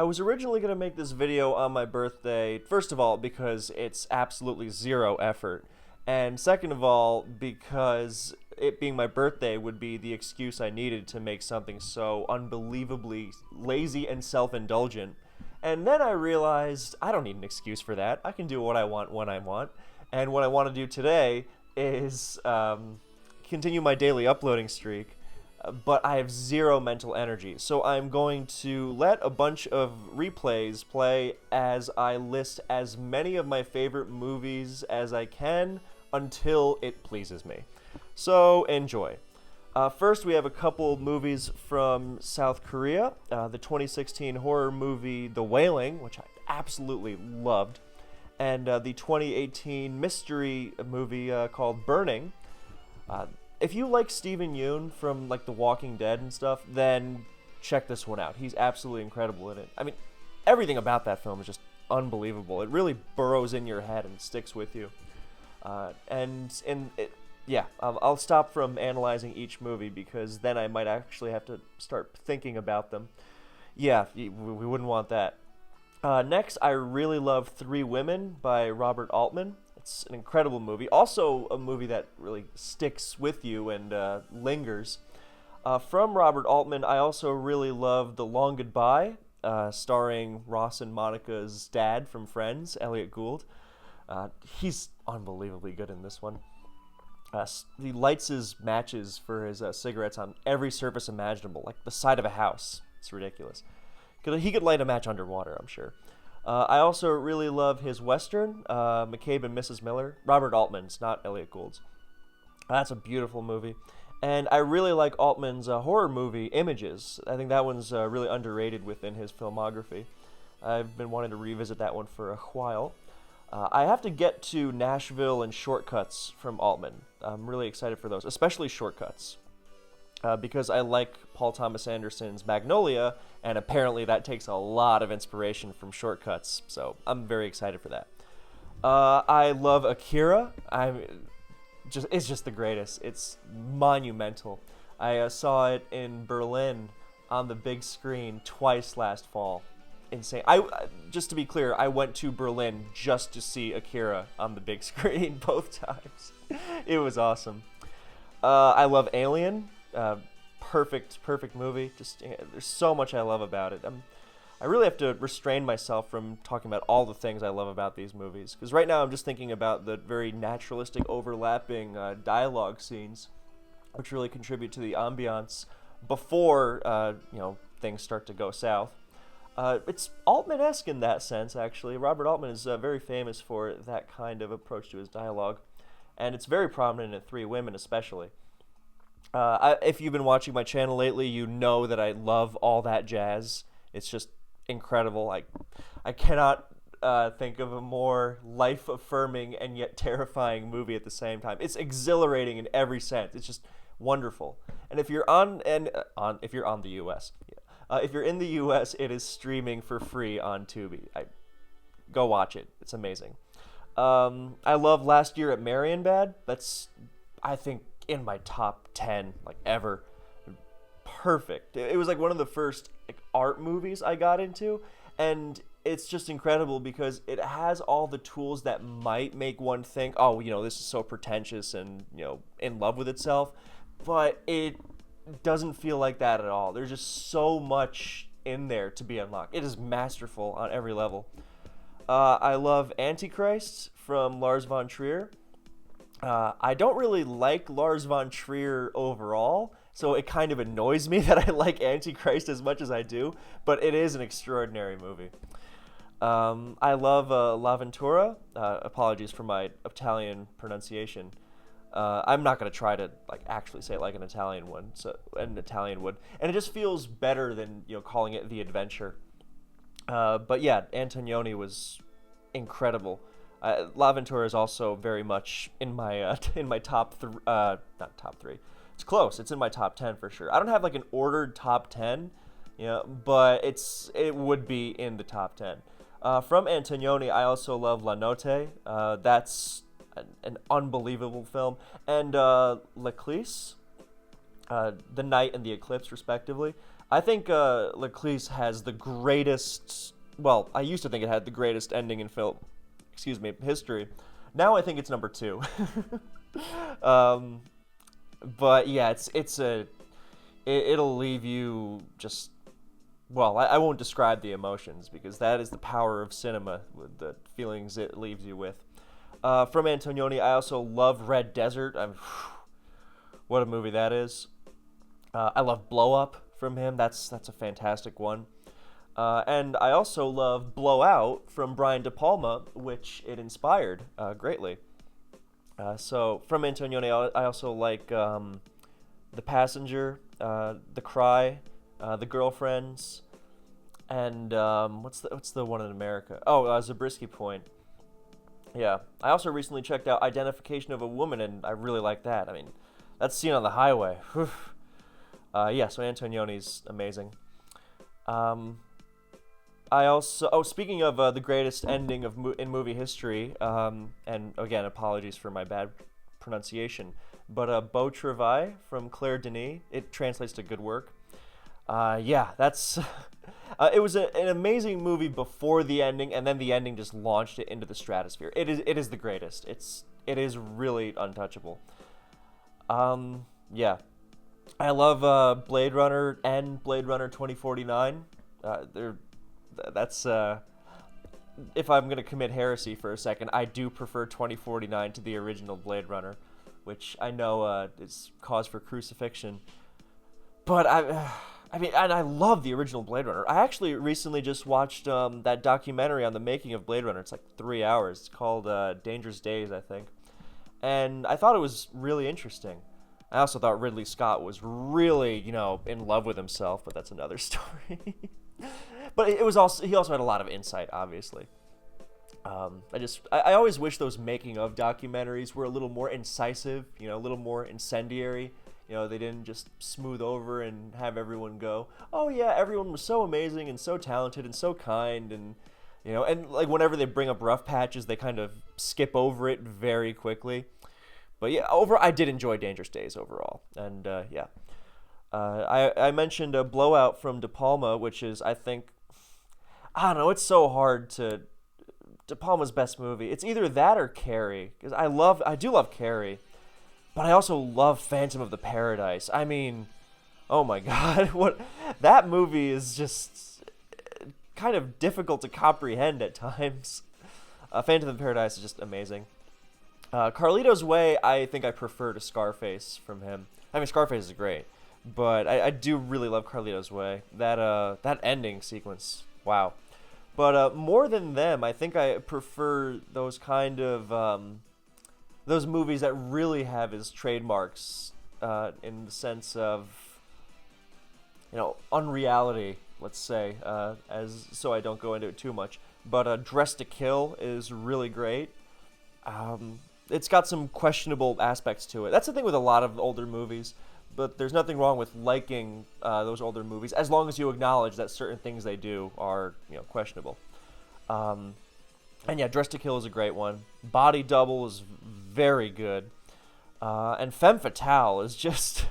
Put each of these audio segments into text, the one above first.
I was originally going to make this video on my birthday, first of all, because it's absolutely zero effort, and second of all, because it being my birthday would be the excuse I needed to make something so unbelievably lazy and self-indulgent. And then I realized I don't need an excuse for that. I can do what I want when I want. And what I want to do today is continue my daily uploading streak, but I have zero mental energy. So I'm going to let a bunch of replays play as I list as many of my favorite movies as I can until it pleases me. So enjoy. First, we have a couple movies from South Korea. The 2016 horror movie The Wailing, which I absolutely loved, and the 2018 mystery movie called Burning. If you like Steven Yeun from like The Walking Dead and stuff, then check this one out. He's absolutely incredible in it. I mean, everything about that film is just unbelievable. It really burrows in your head and sticks with you. I'll stop from analyzing each movie because then I might actually have to start thinking about them. Yeah, we wouldn't want that. Next, I really love Three Women by Robert Altman. It's an incredible movie. Also a movie that really sticks with you and lingers. From Robert Altman, I also really love The Long Goodbye, starring Ross and Monica's dad from Friends, Elliot Gould. He's unbelievably good in this one. He lights his matches for his cigarettes on every surface imaginable, like the side of a house. It's ridiculous. He could light a match underwater, I'm sure. I also really love his Western, McCabe and Mrs. Miller. Robert Altman's, not Elliot Gould's. That's a beautiful movie. And I really like Altman's horror movie, Images. I think that one's really underrated within his filmography. I've been wanting to revisit that one for a while. I have to get to Nashville and Shortcuts from Altman. I'm really excited for those, especially Shortcuts, because I like Paul Thomas Anderson's Magnolia, and apparently that takes a lot of inspiration from Shortcuts, so I'm very excited for that. I love Akira. It's just the greatest. It's monumental. I saw it in Berlin on the big screen twice last fall. Insane. Just to be clear, I went to Berlin just to see Akira on the big screen both times. It was awesome. I love Alien. Perfect movie. There's so much I love about it. I really have to restrain myself from talking about all the things I love about these movies, because right now I'm just thinking about the very naturalistic overlapping dialogue scenes, which really contribute to the ambiance before things start to go south. It's Altman-esque in that sense, actually. Robert Altman is very famous for that kind of approach to his dialogue, and it's very prominent in Three Women especially. If you've been watching my channel lately, you know that I love all that jazz. It's just incredible. I cannot think of a more life-affirming and yet terrifying movie at the same time. It's exhilarating in every sense. It's just wonderful. And if you're if you're on the U.S., if you're in the U.S., it is streaming for free on Tubi. Go watch it. It's amazing. I love Last Year at Marienbad. That's, I think, in my top 10 ever. Perfect. It was one of the first art movies I got into, and it's just incredible because it has all the tools that might make one think, oh, this is so pretentious and in love with itself, but it doesn't feel like that at all. There's just so much in there to be unlocked. It is masterful on every level. I love Antichrist from Lars von Trier. I don't really like Lars von Trier overall, so it kind of annoys me that I like Antichrist as much as I do, but it is an extraordinary movie. I love La Ventura. Apologies for my Italian pronunciation. I'm not going to try to actually say it like an Italian would, and it just feels better than calling it The Adventure. But yeah, Antonioni was incredible. La Ventura is also very much in my top not top 3. It's close. It's in my top 10 for sure. I don't have an ordered top 10, but it would be in the top 10. From Antonioni, I also love La Notte. That's an unbelievable film, and L'Eclisse, The Night and the Eclipse, respectively. I think Leclerc has the greatest. Well, I used to think it had the greatest ending in film. Excuse me, history. Now I think it's number two. um, but yeah, it'll leave you just. Well, I won't describe the emotions because that is the power of cinema, with the feelings it leaves you with. From Antonioni, I also love Red Desert. What a movie that is. I love Blow Up from him. That's a fantastic one. And I also love Blowout from Brian De Palma, which it inspired greatly. So from Antonioni, I also like The Passenger, The Cry, The Girlfriends, and what's the one in America? Oh, Zabriskie Point. Yeah. I also recently checked out Identification of a Woman, and I really like that. I mean, that scene on the highway. Yeah, so Antonioni's amazing. I also, speaking of the greatest ending in movie history, and again, apologies for my bad pronunciation, but Beau Travail from Claire Denis, it translates to good work. Yeah, that's, it was an amazing movie before the ending, and then the ending just launched it into the stratosphere. It is the greatest. It is really untouchable. Yeah. I love Blade Runner and Blade Runner 2049. That's if I'm gonna commit heresy for a second, I do prefer 2049 to the original Blade Runner, which I know is cause for crucifixion. But I mean, and I love the original Blade Runner. I actually recently just watched that documentary on the making of Blade Runner. It's like 3 hours. It's called Dangerous Days, I think, and I thought it was really interesting. I also thought Ridley Scott was really, in love with himself, but that's another story. But he also had a lot of insight, obviously. I always wish those making of documentaries were a little more incisive, a little more incendiary. They didn't just smooth over and have everyone go, oh yeah, everyone was so amazing and so talented and so kind, and and like whenever they bring up rough patches, they kind of skip over it very quickly. But yeah, I did enjoy Dangerous Days overall, and yeah. I mentioned a Blowout from De Palma, which is, I think, I don't know, it's so hard to De Palma's best movie. It's either that or Carrie, because I do love Carrie, but I also love Phantom of the Paradise. I mean, oh my God, that movie is just kind of difficult to comprehend at times. Phantom of the Paradise is just amazing. Carlito's Way, I think I prefer to Scarface from him. I mean, Scarface is great, but I do really love Carlito's Way. That ending sequence, wow. But more than them, I think I prefer those kind of those movies that really have his trademarks in the sense of unreality. Let's say, so I don't go into it too much. But Dressed to Kill is really great. It's got some questionable aspects to it. That's the thing with a lot of older movies, but there's nothing wrong with liking those older movies as long as you acknowledge that certain things they do are questionable. And yeah, Dressed to Kill is a great one. Body Double is very good. And Femme Fatale is just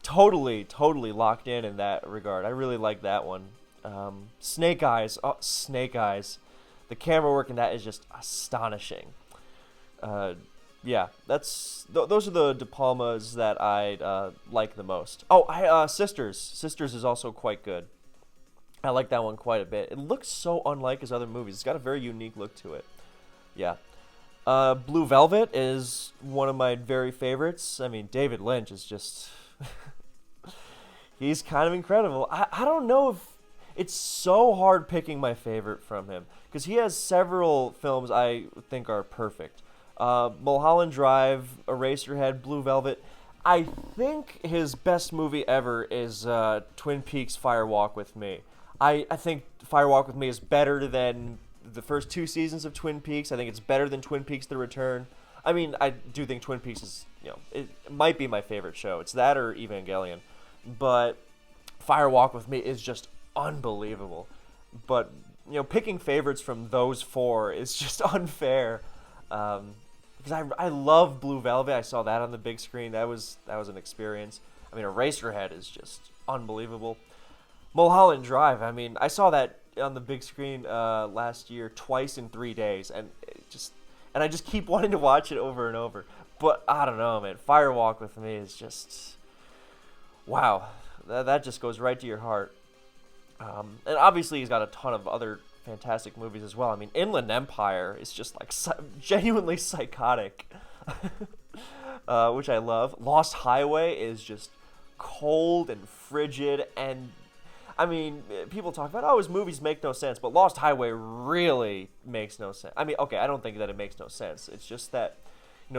totally locked in that regard. I really like that one. Snake Eyes. Oh, Snake Eyes. The camera work in that is just astonishing. Yeah, those are the De Palmas that I like the most. Oh, Sisters. Sisters is also quite good. I like that one quite a bit. It looks so unlike his other movies. It's got a very unique look to it. Yeah. Blue Velvet is one of my very favorites. I mean, David Lynch is just... he's kind of incredible. I don't know if... It's so hard picking my favorite from him, because he has several films I think are perfect. Mulholland Drive, Eraserhead, Blue Velvet. I think his best movie ever is Twin Peaks Fire Walk with Me. I think Fire Walk with Me is better than the first 2 seasons of Twin Peaks. I think it's better than Twin Peaks The Return. I mean, I do think Twin Peaks is, it might be my favorite show. It's that or Evangelion. But Fire Walk with Me is just unbelievable. But, picking favorites from those 4 is just unfair. Because I love Blue Velvet. I saw that on the big screen. That was an experience. I mean, Eraserhead is just unbelievable. Mulholland Drive. I mean, I saw that on the big screen last year twice in 3 days, and I just keep wanting to watch it over and over. But I don't know, man. Firewalk with Me is just wow. That just goes right to your heart. And obviously, he's got a ton of other fantastic movies as well. I mean, Inland Empire is just like genuinely psychotic, which I love. Lost Highway is just cold and frigid, and I mean, people talk about, his movies make no sense, but Lost Highway really makes no sense. I mean, okay, I don't think that it makes no sense. It's just that,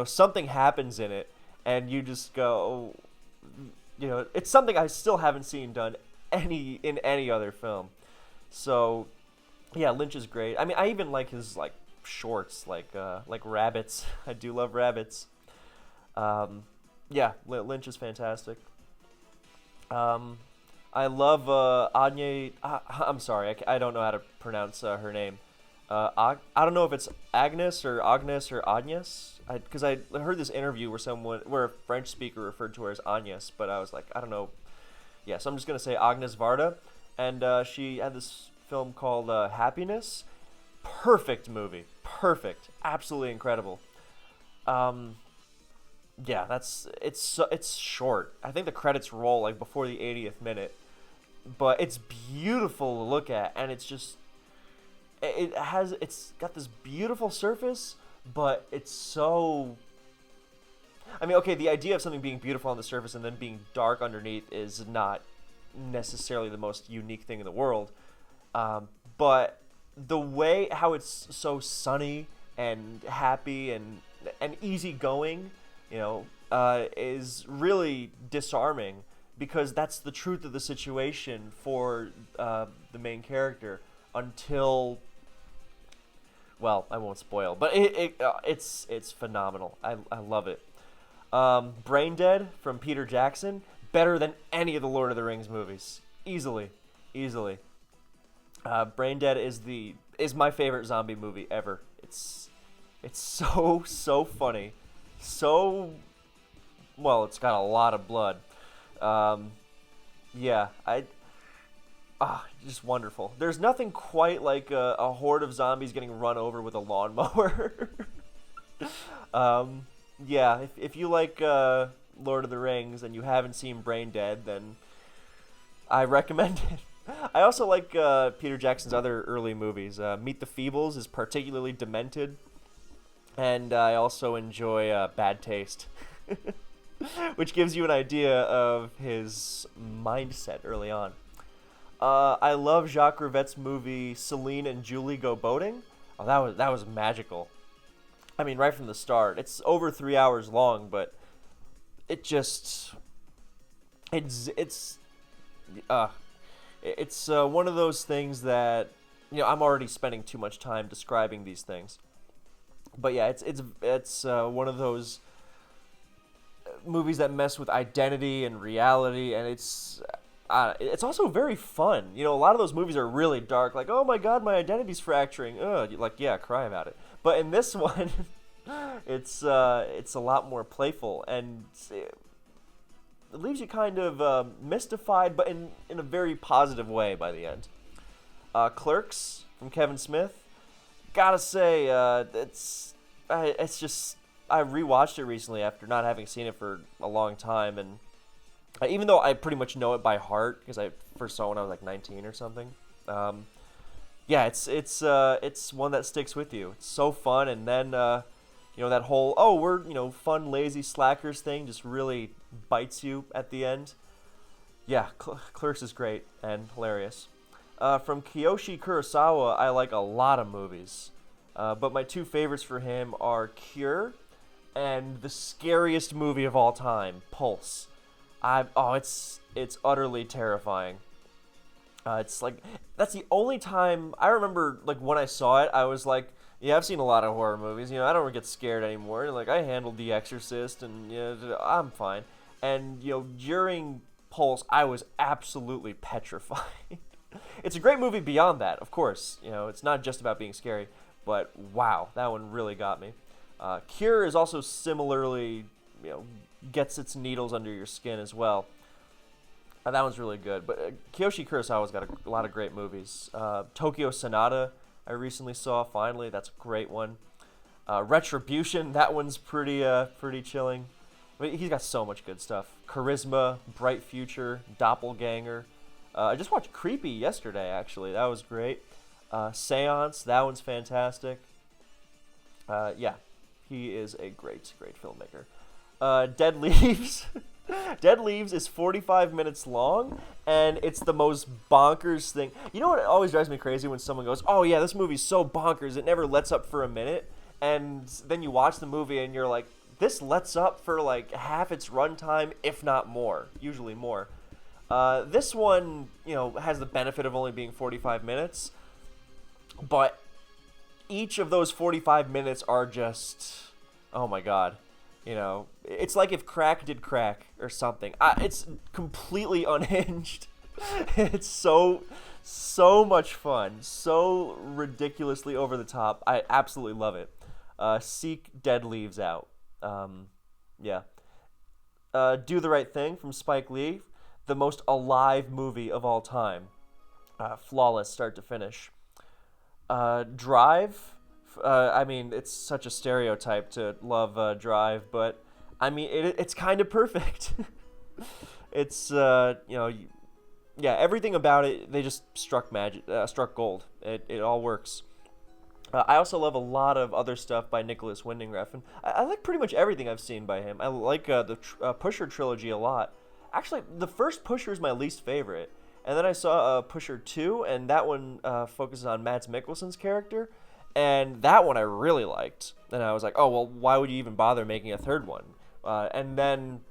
something happens in it, and you just go, it's something I still haven't seen done in any other film. So, yeah, Lynch is great. I mean, I even like his shorts, like Rabbits. I do love Rabbits. Yeah, Lynch is fantastic. I love Anya. I'm sorry, I don't know how to pronounce her name. I don't know if it's Agnes or Agnes, because I heard this interview where a French speaker referred to her as Agnes, but I was like, I don't know. Yeah, so I'm just gonna say Agnes Varda, and she had this film called Happiness. Perfect movie, perfect, absolutely incredible. Yeah, it's short. I think the credits roll before the 80th minute, but it's beautiful to look at, and it's got this beautiful surface, but it's so. I mean, okay, the idea of something being beautiful on the surface and then being dark underneath is not necessarily the most unique thing in the world, but the way how it's so sunny and happy and easygoing, is really disarming, because that's the truth of the situation for the main character until, well, I won't spoil, but it's phenomenal. I love it. Brain Dead from Peter Jackson, better than any of the Lord of the Rings movies, easily. Brain Dead is my favorite zombie movie ever. It's so funny. So, well, it's got a lot of blood. Yeah, just wonderful. There's nothing quite like a horde of zombies getting run over with a lawnmower. Yeah, if you like Lord of the Rings and you haven't seen Brain Dead, then I recommend it. I also like Peter Jackson's other early movies. Meet the Feebles is particularly demented. And I also enjoy Bad Taste, which gives you an idea of his mindset early on. I love Jacques Rivette's movie Celine and Julie Go Boating. Oh, that was magical. I mean, right from the start. It's over 3 hours long, but it's one of those things that I'm already spending too much time describing these things. But yeah, it's one of those movies that mess with identity and reality, and it's also very fun. A lot of those movies are really dark, like, oh my god, my identity's fracturing. Ugh, yeah, cry about it. But in this one, it's a lot more playful, and it leaves you kind of mystified, but in a very positive way by the end. Clerks from Kevin Smith. Gotta say, it's just, I rewatched it recently after not having seen it for a long time, and even though I pretty much know it by heart because I first saw it when I was like 19 or something, yeah, it's one that sticks with you. It's so fun, and then that whole we're fun lazy slackers thing just really bites you at the end. Yeah, Clerks is great and hilarious. From Kiyoshi Kurosawa, I like a lot of movies, but my two favorites for him are Cure and the scariest movie of all time, Pulse. It's utterly terrifying. It's like, that's the only time I remember, like, when I saw it, I was like, yeah, I've seen a lot of horror movies. I don't get scared anymore. Like, I handled The Exorcist, and I'm fine. And during Pulse, I was absolutely petrified. It's a great movie beyond that, of course. It's not just about being scary, but wow, that one really got me. Cure is also similarly, gets its needles under your skin as well. That one's really good. But Kiyoshi Kurosawa's got a lot of great movies. Tokyo Sonata, I recently saw. Finally, that's a great one. Retribution, that one's pretty chilling. I mean, he's got so much good stuff. Charisma, Bright Future, Doppelganger. I just watched Creepy yesterday, actually. That was great. Seance, that one's fantastic. Yeah, he is a great filmmaker. Dead Leaves. Dead Leaves is 45 minutes long, and it's the most bonkers thing. You know what always drives me crazy when someone goes, "Oh yeah, this movie's so bonkers, it never lets up for a minute," and then you watch the movie and you're like, "This lets up for like half its runtime, if not more, usually more." This one, has the benefit of only being 45 minutes, but each of those 45 minutes are just, oh my god. It's like if crack did crack or something. It's completely unhinged. It's so much fun. So ridiculously over the top. I absolutely love it. Seek Dead Leaves out. Yeah. Do the Right Thing from Spike Lee. The most alive movie of all time. Flawless start to finish. Drive. I mean, it's such a stereotype to love Drive, but I mean, it's kind of perfect. It's everything about it. They just struck gold. It all works. I also love a lot of other stuff by Nicholas Winding Refn. I like pretty much everything I've seen by him. I like the Pusher trilogy a lot. Actually, the first Pusher is my least favorite, and then I saw Pusher 2, and that one focuses on Mads Mikkelsen's character. And that one I really liked. And I was like, oh, well, why would you even bother making a third one? And then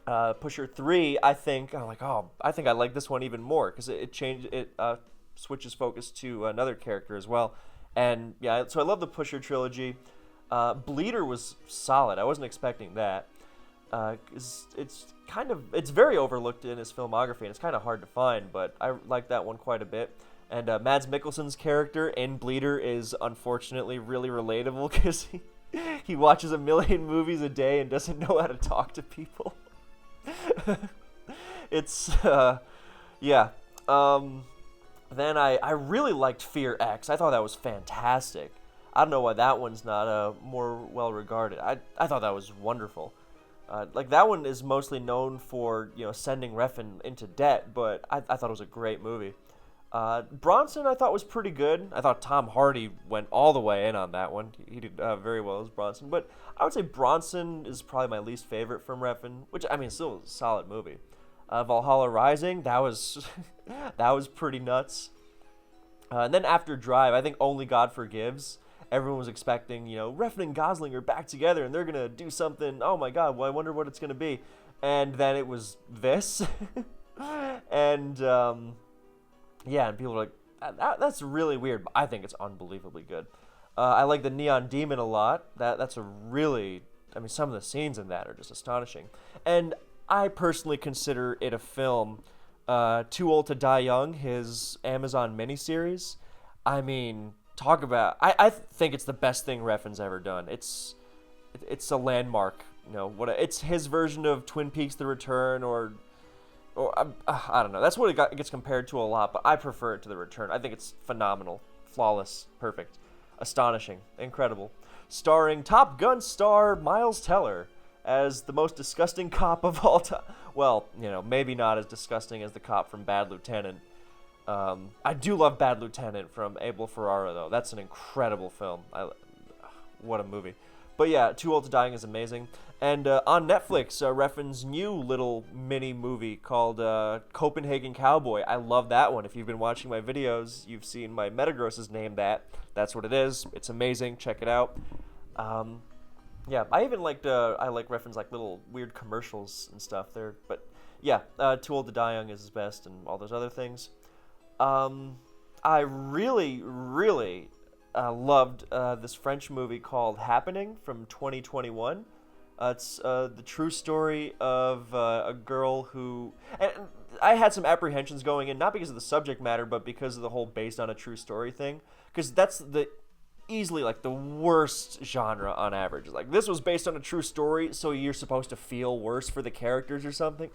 Pusher 3, I think I like this one even more because it switches focus to another character as well. And yeah, so I love the Pusher trilogy. Bleeder was solid. I wasn't expecting that. 'Cause it's very overlooked in his filmography, and it's kind of hard to find, but I like that one quite a bit. And Mads Mikkelsen's character in Bleeder is unfortunately really relatable because he watches 1 million movies a day and doesn't know how to talk to people. It's, yeah. Then I really liked Fear X. I thought that was fantastic. I don't know why that one's not more well regarded. I thought that was wonderful. That one is mostly known for sending Refn into debt, but I thought it was a great movie. Bronson I thought was pretty good. I thought Tom Hardy went all the way in on that one. He did very well as Bronson. But I would say Bronson is probably my least favorite from Refn, which, I mean, still a solid movie. Valhalla Rising, that was that was pretty nuts. And then after Drive, I think Only God Forgives. Everyone was expecting, Refn and Gosling are back together and they're going to do something. Oh my God, well, I wonder what it's going to be. And then it was this. And, yeah, and people are like, that's really weird, but I think it's unbelievably good. I like the Neon Demon a lot. That's a really, I mean, some of the scenes in that are just astonishing. And I personally consider it a film. Too Old to Die Young, his Amazon miniseries. I mean, talk about, I think it's the best thing Refn's ever done. It's a landmark. It's his version of Twin Peaks: The Return, or I don't know. That's what it gets compared to a lot, but I prefer it to The Return. I think it's phenomenal, flawless, perfect, astonishing, incredible. Starring Top Gun star Miles Teller as the most disgusting cop of all time. Well, maybe not as disgusting as the cop from Bad Lieutenant. I do love Bad Lieutenant from Abel Ferrara, though. That's an incredible film. What a movie. But yeah, Too Old to Die is amazing. And on Netflix, Refn's new little mini movie called Copenhagen Cowboy. I love that one. If you've been watching my videos, you've seen my Metagrosses name that. That's what it is. It's amazing. Check it out. Yeah, I even liked I like Refn's little weird commercials and stuff there. But yeah, Too Old to Die Young is his best, and all those other things. I really, really loved this French movie called Happening from 2021. It's the true story of a girl who... And I had some apprehensions going in, not because of the subject matter, but because of the whole based on a true story thing. Because that's easily the worst genre on average. This was based on a true story, so you're supposed to feel worse for the characters or something.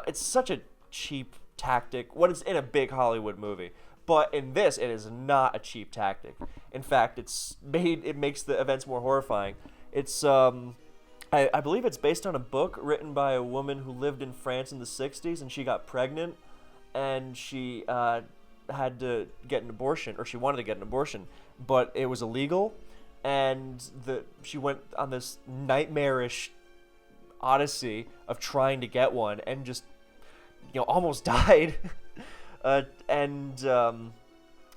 It's such a cheap tactic when it's in a big Hollywood movie. But in this, it is not a cheap tactic. In fact, it makes the events more horrifying. It's I believe it's based on a book written by a woman who lived in France in the 60s, and she got pregnant, and she had to get an abortion, or she wanted to get an abortion, but it was illegal, and she went on this nightmarish odyssey of trying to get one, and just almost died. And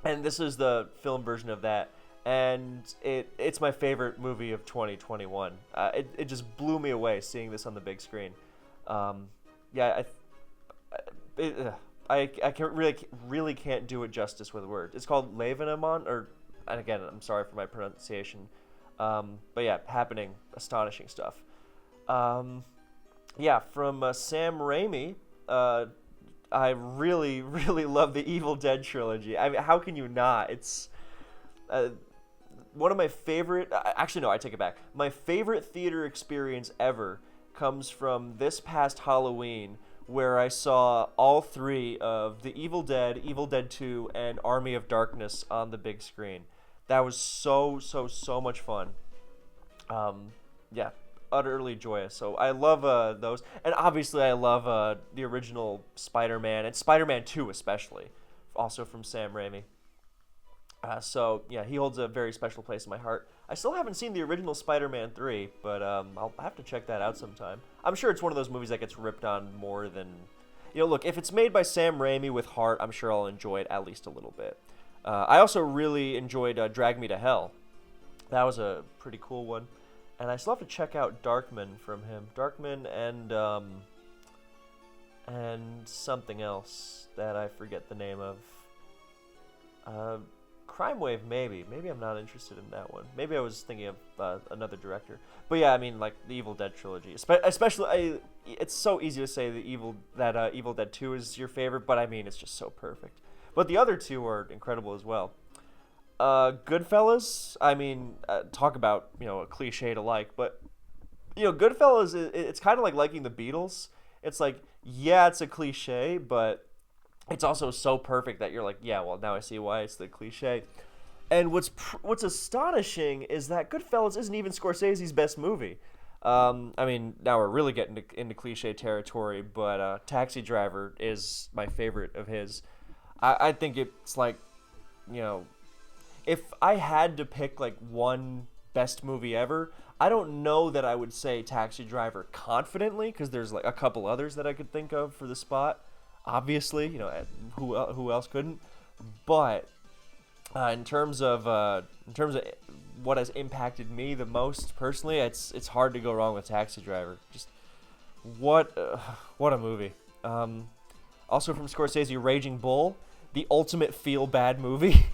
this is the film version of that, and it's my favorite movie of 2021. It just blew me away seeing this on the big screen. I really can't do it justice with words. It's called Levenamon, and again, I'm sorry for my pronunciation. But yeah, happening, astonishing stuff. From Sam Raimi, I really, really love the Evil Dead trilogy. I mean, how can you not? It's one of my favorite... Actually, no, I take it back. My favorite theater experience ever comes from this past Halloween, where I saw all three of The Evil Dead, Evil Dead 2, and Army of Darkness on the big screen. That was so much fun. Utterly joyous. So I love those. And obviously I love the original Spider-Man, and Spider-Man 2 especially, also from Sam Raimi. He holds a very special place in my heart. I still haven't seen the original Spider-Man 3, but I'll have to check that out sometime. I'm sure it's one of those movies that gets ripped on more than... look, if it's made by Sam Raimi with heart, I'm sure I'll enjoy it at least a little bit. I also really enjoyed Drag Me to Hell. That was a pretty cool one. And I still have to check out Darkman from him. Darkman and something else that I forget the name of. Crime Wave, maybe. Maybe I'm not interested in that one. Maybe I was thinking of another director. But yeah, I mean, like the Evil Dead trilogy. Especially, it's so easy to say Evil Dead 2 is your favorite, but I mean, it's just so perfect. But the other two are incredible as well. Goodfellas, I mean, talk about, a cliche to like, but, Goodfellas, it's kind of like liking the Beatles. It's like, yeah, it's a cliche, but it's also so perfect that you're like, yeah, well, now I see why it's the cliche. And what's astonishing is that Goodfellas isn't even Scorsese's best movie. I mean, now we're really getting into cliche territory, but Taxi Driver is my favorite of his. I think it's like, if I had to pick like one best movie ever, I don't know that I would say Taxi Driver confidently, because there's like a couple others that I could think of for the spot. Obviously, who else couldn't? But in terms of what has impacted me the most personally, it's hard to go wrong with Taxi Driver. Just what a movie. Also from Scorsese, Raging Bull, the ultimate feel-bad movie.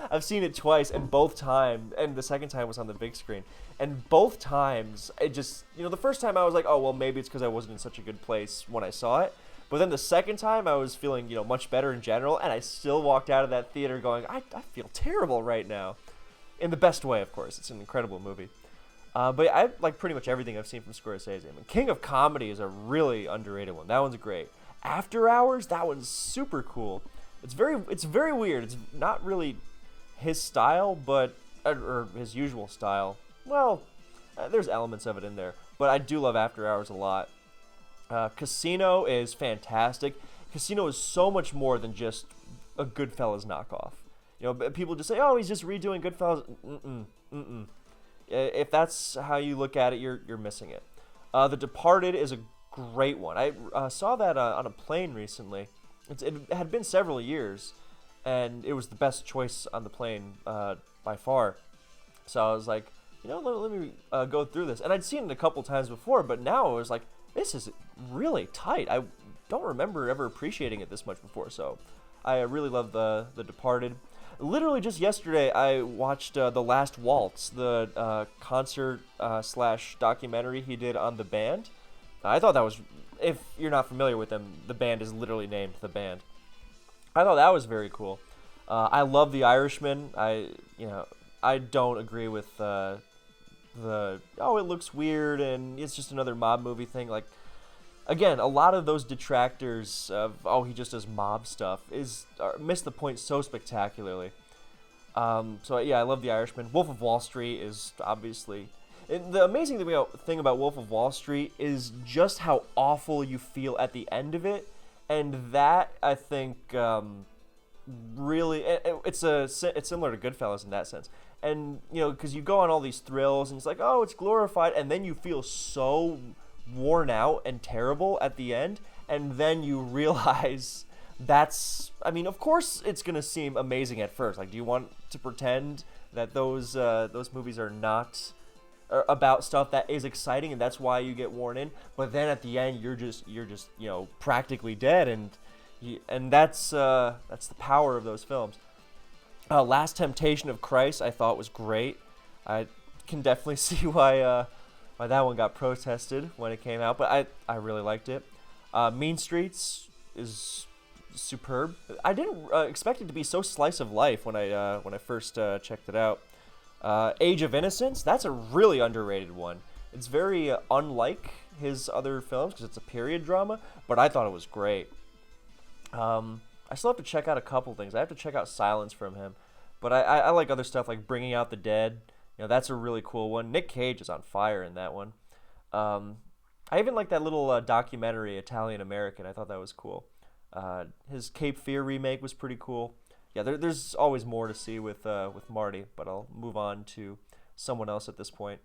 I've seen it twice, and both times, and the second time was on the big screen, and both times, it just, the first time I was like, oh, well, maybe it's because I wasn't in such a good place when I saw it, but then the second time I was feeling, much better in general, and I still walked out of that theater going, I feel terrible right now, in the best way, of course. It's an incredible movie. But I like pretty much everything I've seen from Scorsese. I mean, King of Comedy is a really underrated one. That one's great. After Hours, that one's super cool. It's very weird. It's not really his style, but or his usual style. Well, there's elements of it in there, but I do love After Hours a lot. Casino is fantastic. Casino is so much more than just a Goodfellas knockoff. People just say, "Oh, he's just redoing Goodfellas." If that's how you look at it, you're missing it. The Departed is a great one. I saw that on a plane recently. It had been several years, and it was the best choice on the plane by far. So I was like, let me go through this. And I'd seen it a couple times before, but now I was like, this is really tight. I don't remember ever appreciating it this much before, so I really love The Departed. Literally just yesterday, I watched The Last Waltz, the concert / documentary he did on the band. I thought that was, if you're not familiar with them, the band is literally named The Band. I thought that was very cool. I love The Irishman. I don't agree with it looks weird and it's just another mob movie thing. Like, again, a lot of those detractors of he just does mob stuff miss the point so spectacularly. So yeah, I love The Irishman. Wolf of Wall Street is obviously. And the amazing thing about Wolf of Wall Street is just how awful you feel at the end of it, and that I think really it's similar to Goodfellas in that sense. And because you go on all these thrills, and it's like, oh, it's glorified, and then you feel so worn out and terrible at the end, and then you realize I mean, of course it's gonna seem amazing at first. Like, do you want to pretend that those movies are not about stuff that is exciting, and that's why you get worn in? But then at the end, you're just practically dead, and that's the power of those films. Last Temptation of Christ, I thought was great. I can definitely see why that one got protested when it came out, but I really liked it. Mean Streets is superb. I didn't expect it to be so slice of life when I first checked it out. Age of Innocence, that's a really underrated one. It's very unlike his other films because it's a period drama, but I thought it was great. I still have to check out a couple things. I have to check out Silence from him, but I like other stuff like Bringing Out the Dead. That's a really cool one. Nick Cage is on fire in that one. I even like that little documentary, Italian American. I thought that was cool. His Cape Fear remake was pretty cool. Yeah, there's always more to see with Marty, but I'll move on to someone else at this point.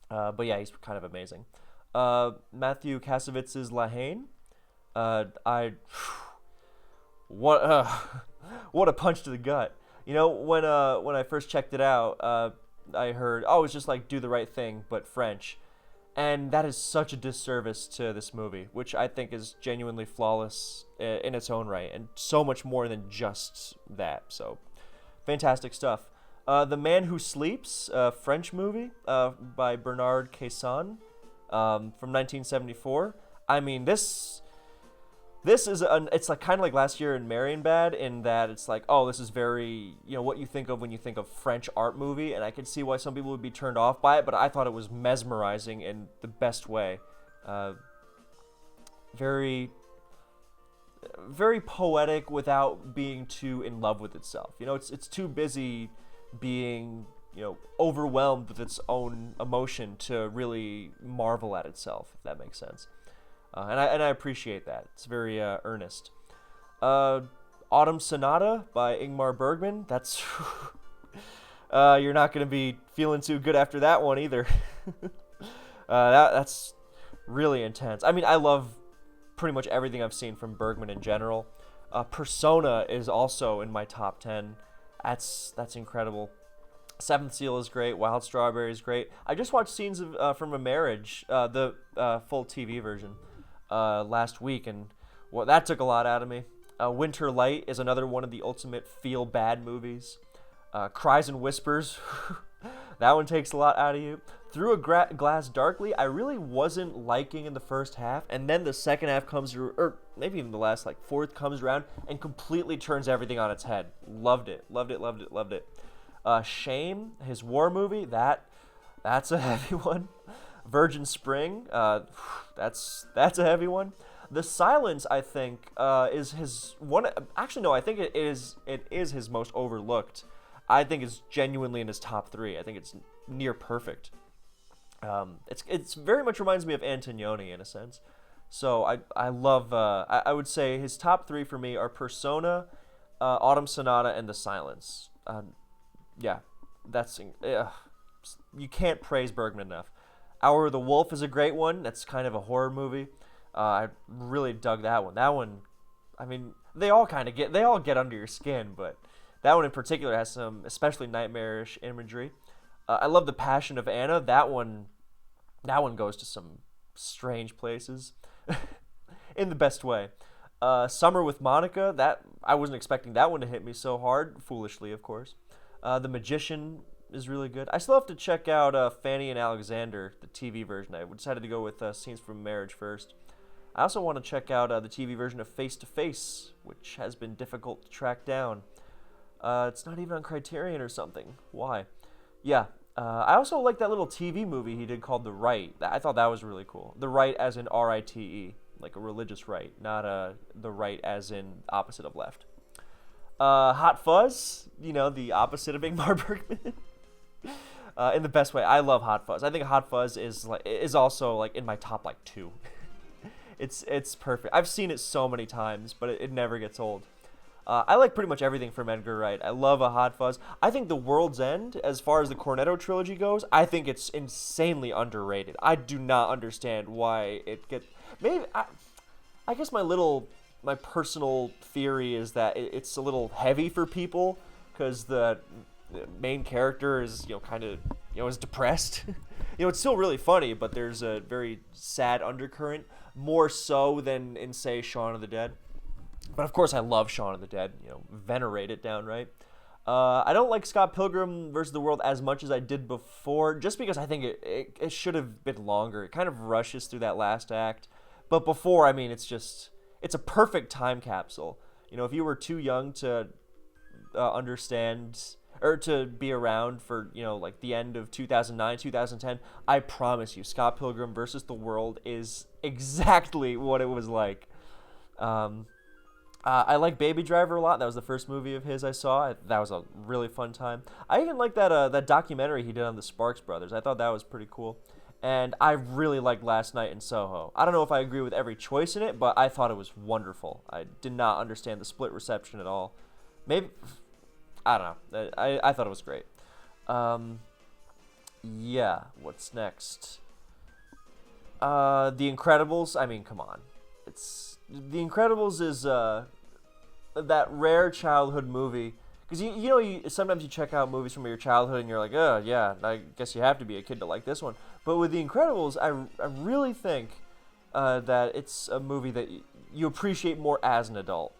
But yeah, he's kind of amazing. Matthew Kasowitz's La Haine. What a punch to the gut. When I first checked it out, I heard, it's just like Do the Right Thing, but French. And that is such a disservice to this movie, which I think is genuinely flawless in its own right, and so much more than just that. So, fantastic stuff. The Man Who Sleeps, French movie by Bernard Caisson from 1974. I mean, this is it's like kind of like Last Year in Marienbad in that it's like, this is very, what you think of when you think of French art movie, and I could see why some people would be turned off by it, but I thought it was mesmerizing in the best way. Very, very poetic without being too in love with itself. It's too busy being, overwhelmed with its own emotion to really marvel at itself, if that makes sense. And I appreciate that. It's very earnest. Autumn Sonata by Ingmar Bergman. That's you're not going to be feeling too good after that one either. That's really intense. I mean, I love pretty much everything I've seen from Bergman in general. Persona is also in my top 10. That's incredible. Seventh Seal is great. Wild Strawberry is great. I just watched scenes from a Marriage, the full TV version, last week, and that took a lot out of me. Winter Light is another one of the ultimate feel-bad movies. Cries and Whispers, that one takes a lot out of you. Through a Glass Darkly, I really wasn't liking in the first half, and then the second half comes, or maybe even the last fourth comes around and completely turns everything on its head. Loved it. Shame, his war movie, that's a heavy one. Virgin Spring, that's a heavy one. The Silence, I think, is his one. Actually, no, I think it is his most overlooked. I think it's genuinely in his top 3. I think it's near perfect. It's very much reminds me of Antonioni in a sense. So I love. I would say his top 3 for me are Persona, Autumn Sonata, and The Silence. Yeah, that's you can't praise Bergman enough. Hour of the Wolf is a great one. That's kind of a horror movie. I really dug that one. That one, I mean, they all get under your skin, but that one in particular has some especially nightmarish imagery. I love The Passion of Anna. That one goes to some strange places, in the best way. Summer with Monica. That I wasn't expecting that one to hit me so hard. Foolishly, of course. The Magician is really good. I still have to check out Fanny and Alexander, the TV version. I decided to go with Scenes from Marriage first. I also want to check out the TV version of Face to Face, which has been difficult to track down. It's not even on Criterion or something. Why? Yeah, I also like that little TV movie he did called The Rite. I thought that was really cool. The Rite as in Rite, like a religious rite, not the right as in opposite of left. Hot Fuzz, the opposite of Ingmar Bergman. In the best way. I love Hot Fuzz. I think Hot Fuzz is also like in my top like 2. It's perfect. I've seen it so many times, but it never gets old. I like pretty much everything from Edgar Wright. I love A Hot Fuzz. I think The World's End, as far as the Cornetto trilogy goes, I think it's insanely underrated. I do not understand why it gets... Maybe... I guess my personal theory is that it's a little heavy for people because the main character is, kind of, is depressed. It's still really funny, but there's a very sad undercurrent, more so than in, say, Shaun of the Dead. But of course, I love Shaun of the Dead. Venerate it downright. I don't like Scott Pilgrim vs. the World as much as I did before, just because I think it should have been longer. It kind of rushes through that last act. But before, I mean, it's a perfect time capsule. If you were too young to understand or to be around for, like the end of 2009, 2010, I promise you, Scott Pilgrim vs. the World is exactly what it was like. I like Baby Driver a lot. That was the first movie of his I saw. That was a really fun time. I even like that documentary he did on the Sparks Brothers. I thought that was pretty cool. And I really liked Last Night in Soho. I don't know if I agree with every choice in it, but I thought it was wonderful. I did not understand the split reception at all. Maybe, I don't know. I thought it was great. Yeah, what's next? The Incredibles. I mean, come on. The Incredibles is that rare childhood movie. Because sometimes you check out movies from your childhood and you're like, oh yeah, I guess you have to be a kid to like this one. But with The Incredibles, I really think that it's a movie that you appreciate more as an adult.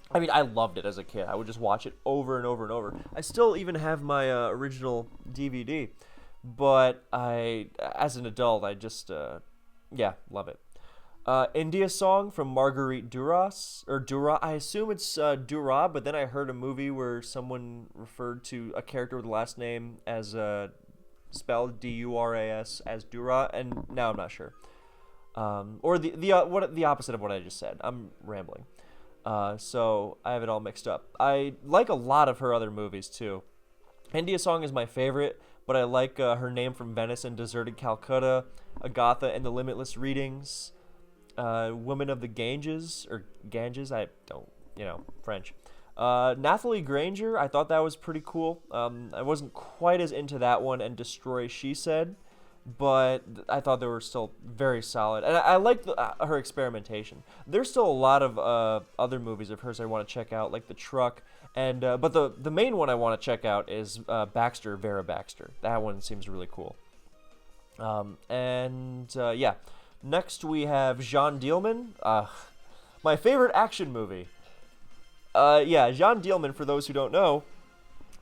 I mean, I loved it as a kid. I would just watch it over and over and over. I still even have my original DVD, but as an adult, I just love it. India Song from Marguerite Duras, or Dura. I assume it's Dura, but then I heard a movie where someone referred to a character with the last name as spelled Duras as Dura, and now I'm not sure. Or the opposite of what I just said. I'm rambling. So I have it all mixed up. I like a lot of her other movies too. India Song is my favorite, but I like Her Name from Venice and Deserted Calcutta, Agatha and the Limitless Readings. Women of the Ganges, I don't, French. Nathalie Granger, I thought that was pretty cool. I wasn't quite as into that one and Destroy She Said, but I thought they were still very solid. And I like her experimentation. There's still a lot of other movies of hers I want to check out, like The Truck, and but the main one I want to check out is Vera Baxter. That one seems really cool. Yeah. Next, we have Jeanne Dielman, my favorite action movie. Jeanne Dielman, for those who don't know,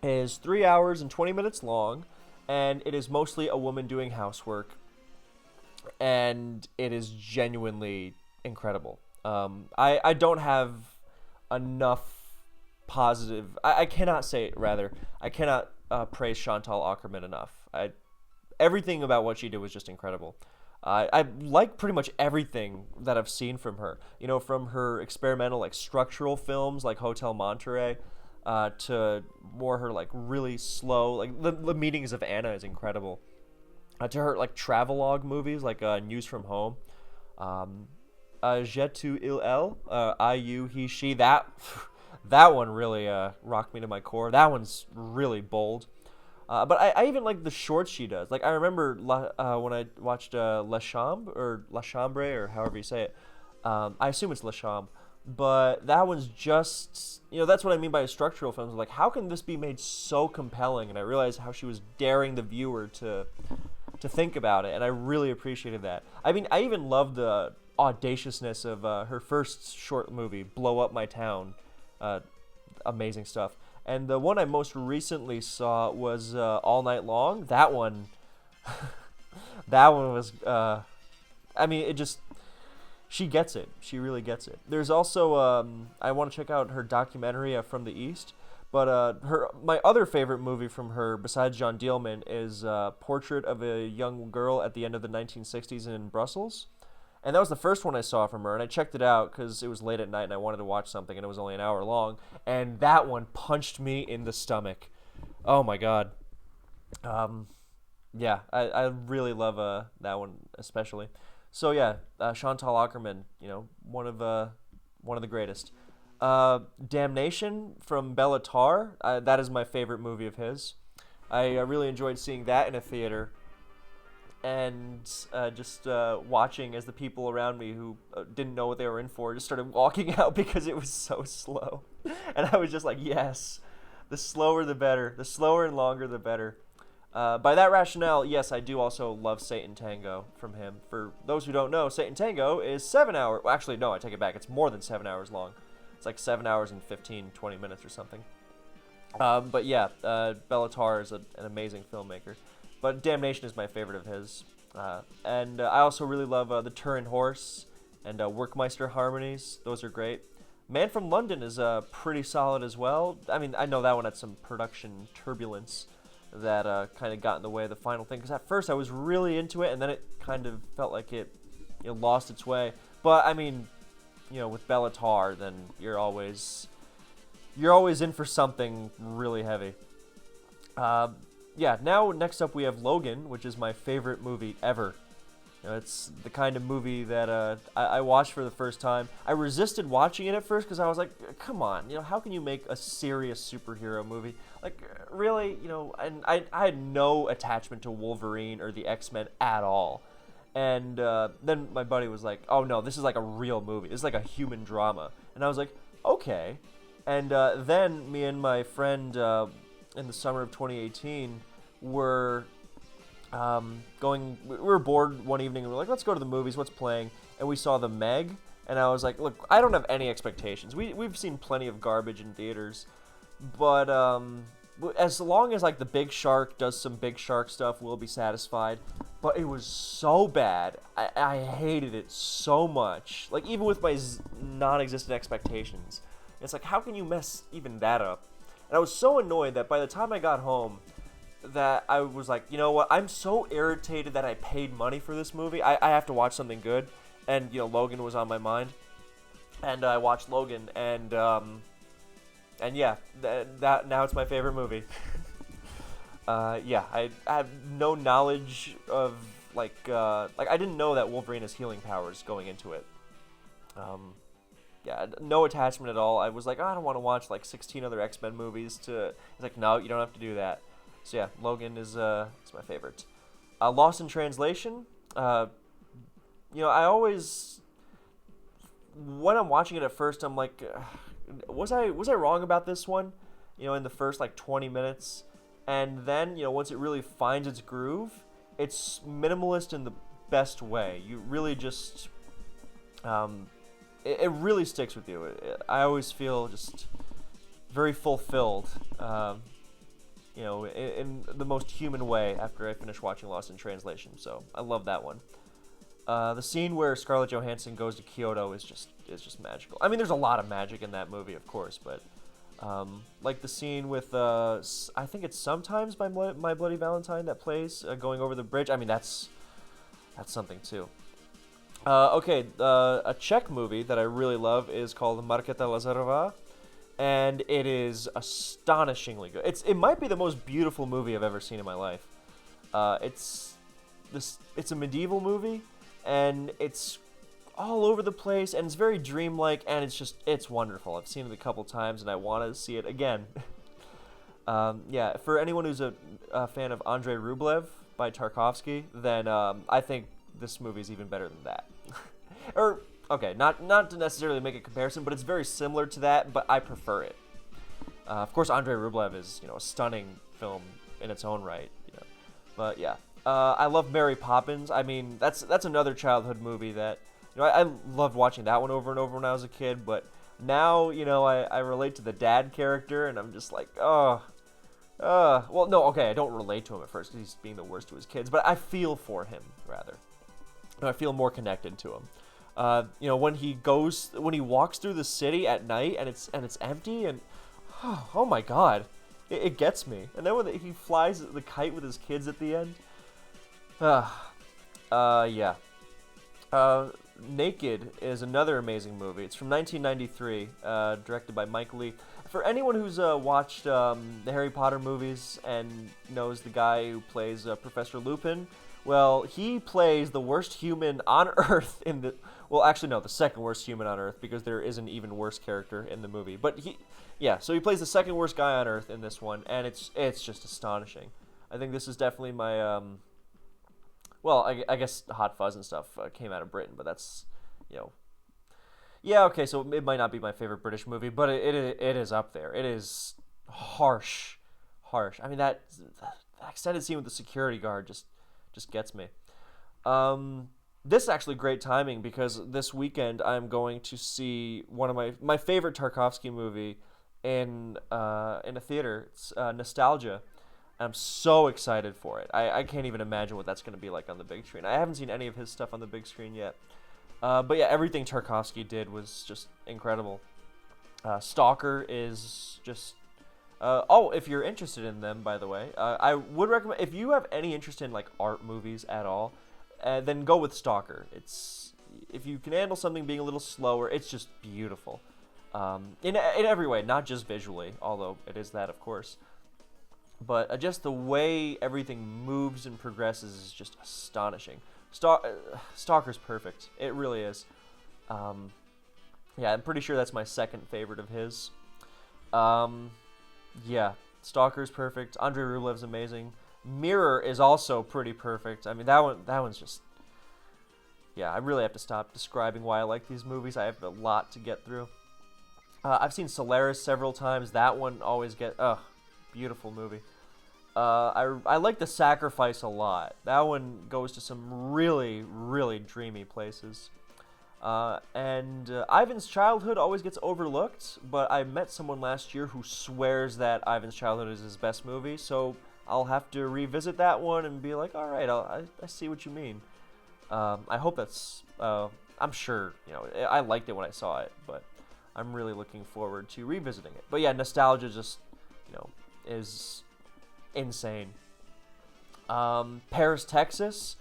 is 3 hours and 20 minutes long, and it is mostly a woman doing housework, and it is genuinely incredible. I don't have enough positive... I cannot say it, rather. I cannot praise Chantal Akerman enough. Everything about what she did was just incredible. I like pretty much everything that I've seen from her. From her experimental, structural films like Hotel Monterey, to more her, really slow, the Meetings of Anna is incredible. To her, travelogue movies like News from Home. Je tu, il, elle, I, you, he, she. That one really rocked me to my core. That one's really bold. But I even like the shorts she does. I remember when I watched La Chambre, or however you say it. I assume it's La Chambre. But that one's just, that's what I mean by structural films. How can this be made so compelling? And I realized how she was daring the viewer to think about it. And I really appreciated that. I mean, I even loved the audaciousness of her first short movie, Blow Up My Town. Amazing stuff. And the one I most recently saw was All Night Long. That one was, she gets it. She really gets it. There's also, I want to check out her documentary From the East. But my other favorite movie from her, besides John Dielman, is Portrait of a Young Girl at the End of the 1960s in Brussels. And that was the first one I saw from her, and I checked it out because it was late at night and I wanted to watch something, and it was only an hour long. And that one punched me in the stomach. Oh my god. Yeah, I really love that one especially. So yeah, Chantal Akerman, one of the greatest. Damnation from Bela Tarr, that is my favorite movie of his. I really enjoyed seeing that in a theater, and just watching as the people around me who didn't know what they were in for just started walking out because it was so slow. And I was just like, yes, the slower the better. The slower and longer the better. By that rationale, yes, I do also love Satan Tango from him. For those who don't know, Satan Tango is 7 hours. Well, actually, no, I take it back. It's more than 7 hours long. It's like 7 hours and 15, 20 minutes or something. But yeah, Bela Tarr is an amazing filmmaker. But Damnation is my favorite of his. And I also really love The Turin Horse and Workmeister Harmonies. Those are great. Man from London is pretty solid as well. I mean, I know that one had some production turbulence that kind of got in the way of the final thing. Because at first I was really into it, and then it kind of felt like it lost its way. But, I mean, with Bela Tarr, then you're always in for something really heavy. Yeah, now next up we have Logan, which is my favorite movie ever. It's the kind of movie that I watched for the first time. I resisted watching it at first because I was like, come on, how can you make a serious superhero movie? Like, really? And I had no attachment to Wolverine or the X-Men at all. And then my buddy was like, oh no, this is like a real movie. This is like a human drama. And I was like, okay. And then me and my friend in the summer of 2018 were we were bored one evening and we were like, let's go to the movies, what's playing? And we saw The Meg, and I was like, look, I don't have any expectations. We've seen plenty of garbage in theaters, but as long as like the Big Shark does some Big Shark stuff, we'll be satisfied. But it was so bad. I hated it so much. Like, even with my non-existent expectations. It's like, how can you mess even that up? And I was so annoyed that by the time I got home, that I was like, you know what? I'm so irritated that I paid money for this movie. I have to watch something good. And, Logan was on my mind. And I watched Logan, and yeah, that now it's my favorite movie. Yeah, I have no knowledge of, like I didn't know that Wolverine has healing powers going into it. Yeah, no attachment at all. I was like, oh, I don't want to watch like 16 other X-Men movies It's like, no, you don't have to do that. So yeah, Logan is my favorite. Lost in Translation, I always, when I'm watching it at first, I'm like, was I wrong about this one? In the first like 20 minutes. And then, once it really finds its groove, it's minimalist in the best way. You really just, it really sticks with you. I always feel just very fulfilled, in the most human way after I finish watching Lost in Translation. So I love that one. The scene where Scarlett Johansson goes to Kyoto is just magical. I mean, there's a lot of magic in that movie, of course, but like the scene with I think it's Sometimes by My Bloody Valentine that plays going over the bridge. I mean, that's something too. Okay, a Czech movie that I really love is called Markéta Lazarová, and it is astonishingly good. It might be the most beautiful movie I've ever seen in my life. It's a medieval movie, and it's all over the place, and it's very dreamlike, and it's wonderful. I've seen it a couple times, and I want to see it again. Yeah, for anyone who's a fan of Andrei Rublev by Tarkovsky, then I think this movie is even better than that. Or, okay, not to necessarily make a comparison, but it's very similar to that, but I prefer it. Of course, Andrei Rublev is, a stunning film in its own right. But yeah, I love Mary Poppins. I mean, that's another childhood movie that, I loved watching that one over and over when I was a kid, but now, I relate to the dad character, and I'm just like, well, no, okay, I don't relate to him at first because he's being the worst to his kids, but I feel for him, rather. I feel more connected to him. When he walks through the city at night and it's empty, and Oh my god, it gets me. And then when he flies the kite with his kids at the end, yeah. Naked is another amazing movie. It's from 1993, directed by Mike Leigh. For anyone who's watched the Harry Potter movies and knows the guy who plays Professor Lupin, well, he plays the worst human on Earth in the... Well, actually, no, the second worst human on Earth, because there is an even worse character in the movie. But so he plays the second worst guy on Earth in this one, and it's just astonishing. I think this is definitely my... Well, I guess Hot Fuzz and stuff came out of Britain, but that's, Yeah, okay, so it might not be my favorite British movie, but it is up there. It is harsh. I mean, that extended scene with the security guard just gets me. This is actually great timing, because this weekend I'm going to see one of my favorite Tarkovsky movie in a theater. It's Nostalgia. I'm so excited for it. I can't even imagine what that's going to be like on the big screen. I haven't seen any of his stuff on the big screen yet. But yeah, everything Tarkovsky did was just incredible. Stalker is just... if you're interested in them, by the way, I would recommend... If you have any interest in like art movies at all, then go with Stalker. If you can handle something being a little slower, it's just beautiful. In every way, not just visually, although it is that, of course. But just the way everything moves and progresses is just astonishing. Stalker's perfect. It really is. Yeah, I'm pretty sure that's my second favorite of his. Yeah, Stalker's perfect. Andrei Rublev's amazing. Mirror is also pretty perfect. I mean, that one's just... Yeah, I really have to stop describing why I like these movies. I have a lot to get through. I've seen Solaris several times. That one always beautiful movie. I like The Sacrifice a lot. That one goes to some really, really dreamy places. And Ivan's Childhood always gets overlooked, but I met someone last year who swears that Ivan's Childhood is his best movie, so I'll have to revisit that one and be like, all right, I see what you mean. I hope that's... I'm sure, I liked it when I saw it, but I'm really looking forward to revisiting it. But yeah, Nostalgia just, is insane. Paris, Texas.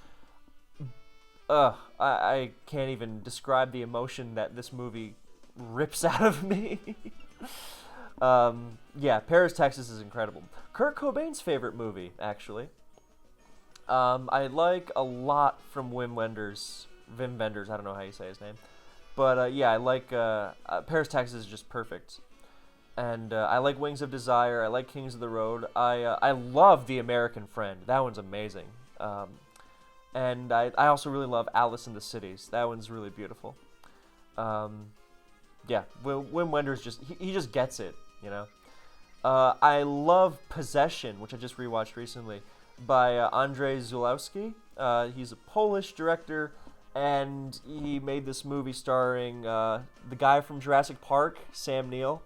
I can't even describe the emotion that this movie rips out of me. Yeah, Paris, Texas is incredible. Kurt Cobain's favorite movie, actually. I like a lot from Wim Wenders. I don't know how you say his name. But yeah, I like Paris, Texas is just perfect. And I like Wings of Desire. I like Kings of the Road. I love The American Friend. That one's amazing. And I also really love Alice in the Cities. That one's really beautiful. Yeah, Wim Wenders he just gets it, I love Possession, which I just rewatched recently, by Andrzej Zulawski. He's a Polish director, and he made this movie starring the guy from Jurassic Park, Sam Neill,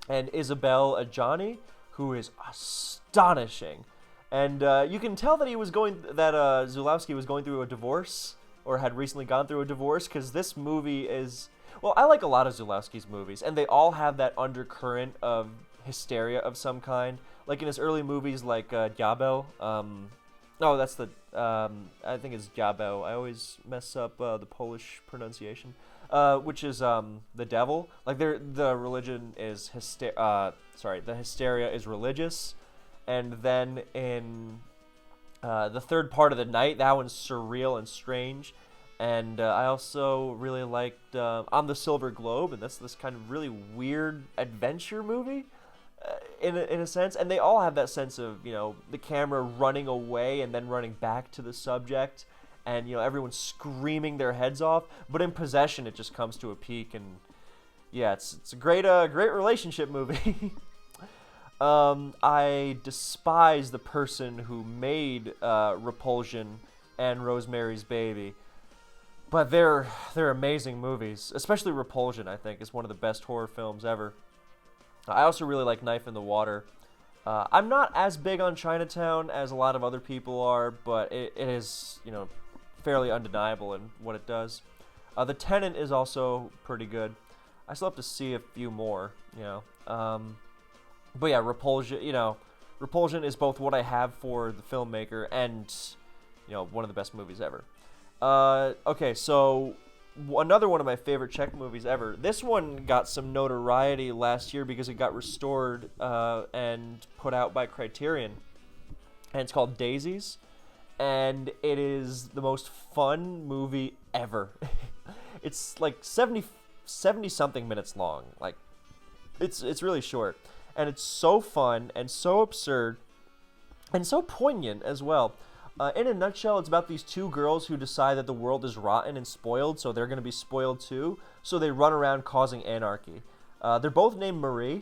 and Isabelle Adjani, who is astonishing. And you can tell that Zulawski was going through a divorce, or had recently gone through a divorce, because this movie is... Well, I like a lot of Zulawski's movies, and they all have that undercurrent of hysteria of some kind. Like in his early movies, like Diabeł. No, that's the... I think it's Diabeł. I always mess up the Polish pronunciation. Which is the devil. Like the religion is the hysteria is religious, and then in the third part of the night, that one's surreal and strange. And I also really liked On the Silver Globe, and that's this kind of really weird adventure movie, in a sense. And they all have that sense of the camera running away and then running back to the subject. And everyone's screaming their heads off, but in Possession it just comes to a peak, and yeah, it's a great relationship movie. I despise the person who made Repulsion and Rosemary's Baby, but they're amazing movies. Especially Repulsion, I think, is one of the best horror films ever. I also really like Knife in the Water. I'm not as big on Chinatown as a lot of other people are, but it is fairly undeniable in what it does. The Tenant is also pretty good. I still have to see a few more, But yeah, Repulsion. Repulsion is both what I have for the filmmaker and one of the best movies ever. Okay, so another one of my favorite Czech movies ever. This one got some notoriety last year because it got restored and put out by Criterion, and it's called Daisies, and it is the most fun movie ever. It's like 70 something minutes long. Like it's really short, and it's so fun and so absurd and so poignant as well. In a nutshell, it's about these two girls who decide that the world is rotten and spoiled, so they're going to be spoiled too. So they run around causing anarchy. They're both named Marie,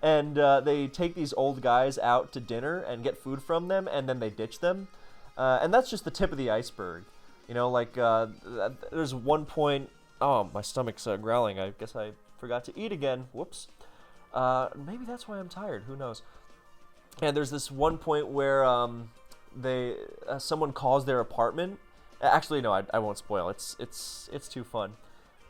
and they take these old guys out to dinner and get food from them, and then they ditch them. And that's just the tip of the iceberg. There's one point. Oh, my stomach's growling. I guess I forgot to eat again. Whoops. Maybe that's why I'm tired. Who knows? And there's this one point where someone calls their apartment. Actually, no, I won't spoil. It's too fun.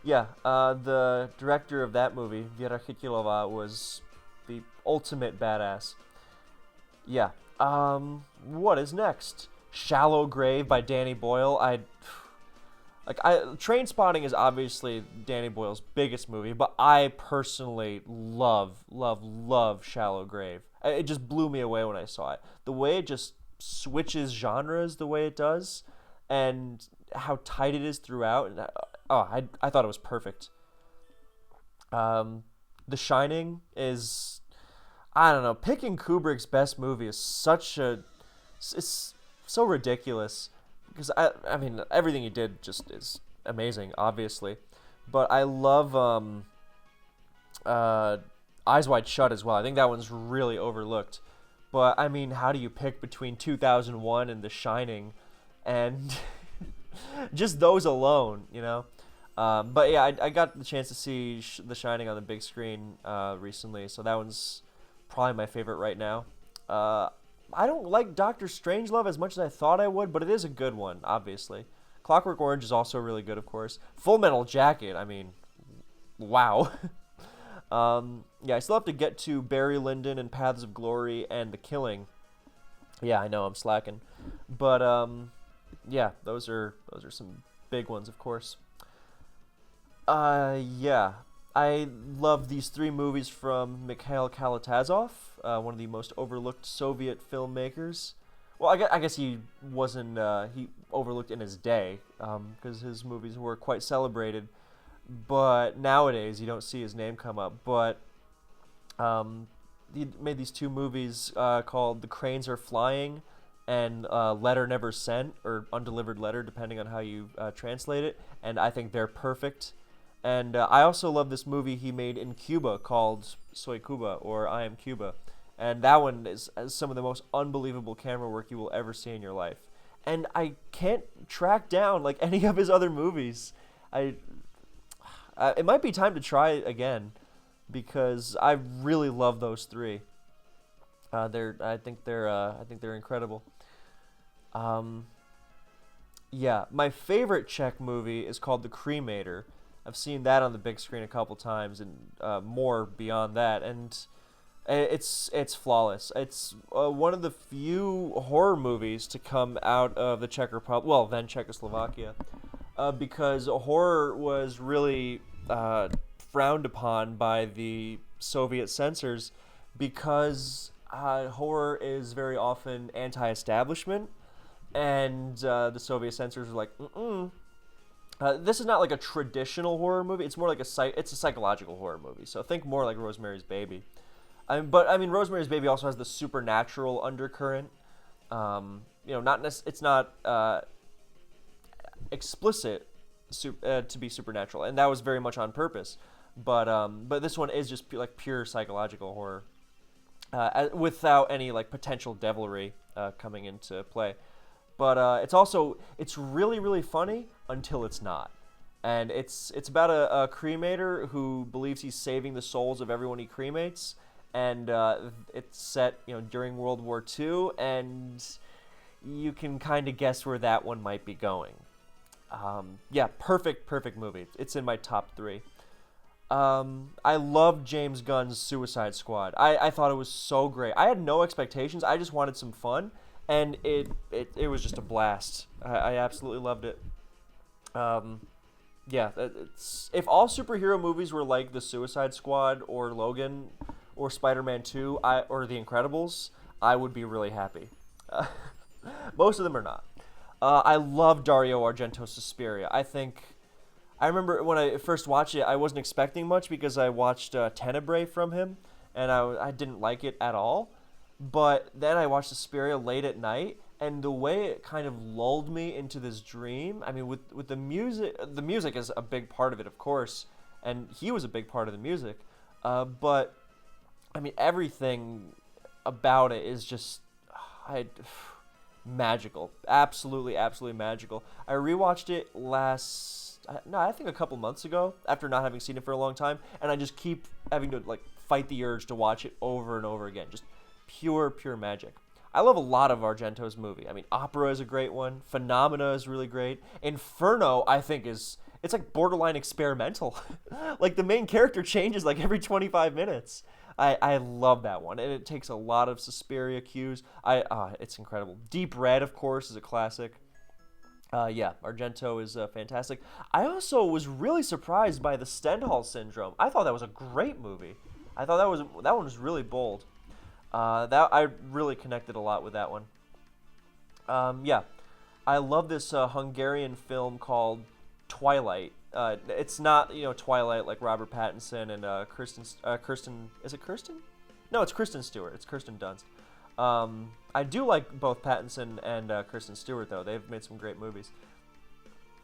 Yeah, the director of that movie, Věra Chytilová, was the ultimate badass. Yeah. What is next? Shallow Grave by Danny Boyle. Trainspotting is obviously Danny Boyle's biggest movie, but I personally love Shallow Grave. It just blew me away when I saw it. The way it just switches genres the way it does, and how tight it is throughout. And I thought it was perfect. The Shining is, I don't know, picking Kubrick's best movie is it's so ridiculous, because I mean everything he did just is amazing, obviously, but I love Eyes Wide Shut as well. I think that one's really overlooked. But, I mean, how do you pick between 2001 and The Shining? And just those alone, But, yeah, I got the chance to see The Shining on the big screen recently, so that one's probably my favorite right now. I don't like Dr. Strangelove as much as I thought I would, but it is a good one, obviously. Clockwork Orange is also really good, of course. Full Metal Jacket, I mean, wow. Yeah, I still have to get to Barry Lyndon and Paths of Glory and The Killing. Yeah, I know I'm slacking, but yeah, those are some big ones, of course. Yeah, I love these three movies from Mikhail Kalatazov, one of the most overlooked Soviet filmmakers. Well, I guess he wasn't he overlooked in his day, because his movies were quite celebrated. But nowadays, you don't see his name come up. But he made these two movies called The Cranes Are Flying and Letter Never Sent, or Undelivered Letter, depending on how you translate it. And I think they're perfect. And I also love this movie he made in Cuba called Soy Cuba, or I Am Cuba. And that one is some of the most unbelievable camera work you will ever see in your life. And I can't track down like any of his other movies. It might be time to try it again, because I really love those three. I think they're incredible. Yeah, my favorite Czech movie is called The Cremator. I've seen that on the big screen a couple times, and more beyond that, and it's flawless. It's one of the few horror movies to come out of the Czech Republic, well, then Czechoslovakia. Because horror was really frowned upon by the Soviet censors, because horror is very often anti-establishment, and the Soviet censors were like, this is not like a traditional horror movie. It's more like it's a psychological horror movie. So think more like Rosemary's Baby. But I mean, Rosemary's Baby also has the supernatural undercurrent. It's not explicit to be supernatural, and that was very much on purpose. But this one is just pure psychological horror, without any potential devilry coming into play. But it's really, really funny until it's not. And it's about a cremator who believes he's saving the souls of everyone he cremates. And it's set during World War II, and you can kind of guess where that one might be going. Yeah, perfect movie. It's in my top 3. I loved James Gunn's Suicide Squad. I thought it was so great. I had no expectations. I just wanted some fun, and it was just a blast. I absolutely loved it. Um, yeah, it's if all superhero movies were like the Suicide Squad or Logan or Spider-Man 2 or The Incredibles, I would be really happy. Uh, Most of them are not. I love Dario Argento's Suspiria. I remember when I first watched it, I wasn't expecting much because I watched Tenebrae from him, and I didn't like it at all. But then I watched Suspiria late at night, and the way it kind of lulled me into this dream. I mean, with the music is a big part of it, of course, and he was a big part of the music. But I mean, everything about it is just I magical, absolutely, absolutely magical. I rewatched it I think a couple months ago after not having seen it for a long time, and I just keep having to like fight the urge to watch it over and over again. Just pure magic. I love a lot of Argento's movie. I mean, Opera is a great one. Phenomena is really great. Inferno, I think, it's like borderline experimental. Like the main character changes like every 25 minutes. I love that one, and it takes a lot of Suspiria cues. It's incredible. Deep Red, of course, is a classic. Yeah, Argento is fantastic. I also was really surprised by the Stendhal Syndrome. I thought that was a great movie. I thought that one was really bold. That I really connected a lot with that one. Yeah, I love this Hungarian film called Twilight. It's not Twilight like Robert Pattinson and Kirsten. Is it Kirsten? No, it's Kristen Stewart. It's Kirsten Dunst. I do like both Pattinson and Kristen Stewart, though. They've made some great movies.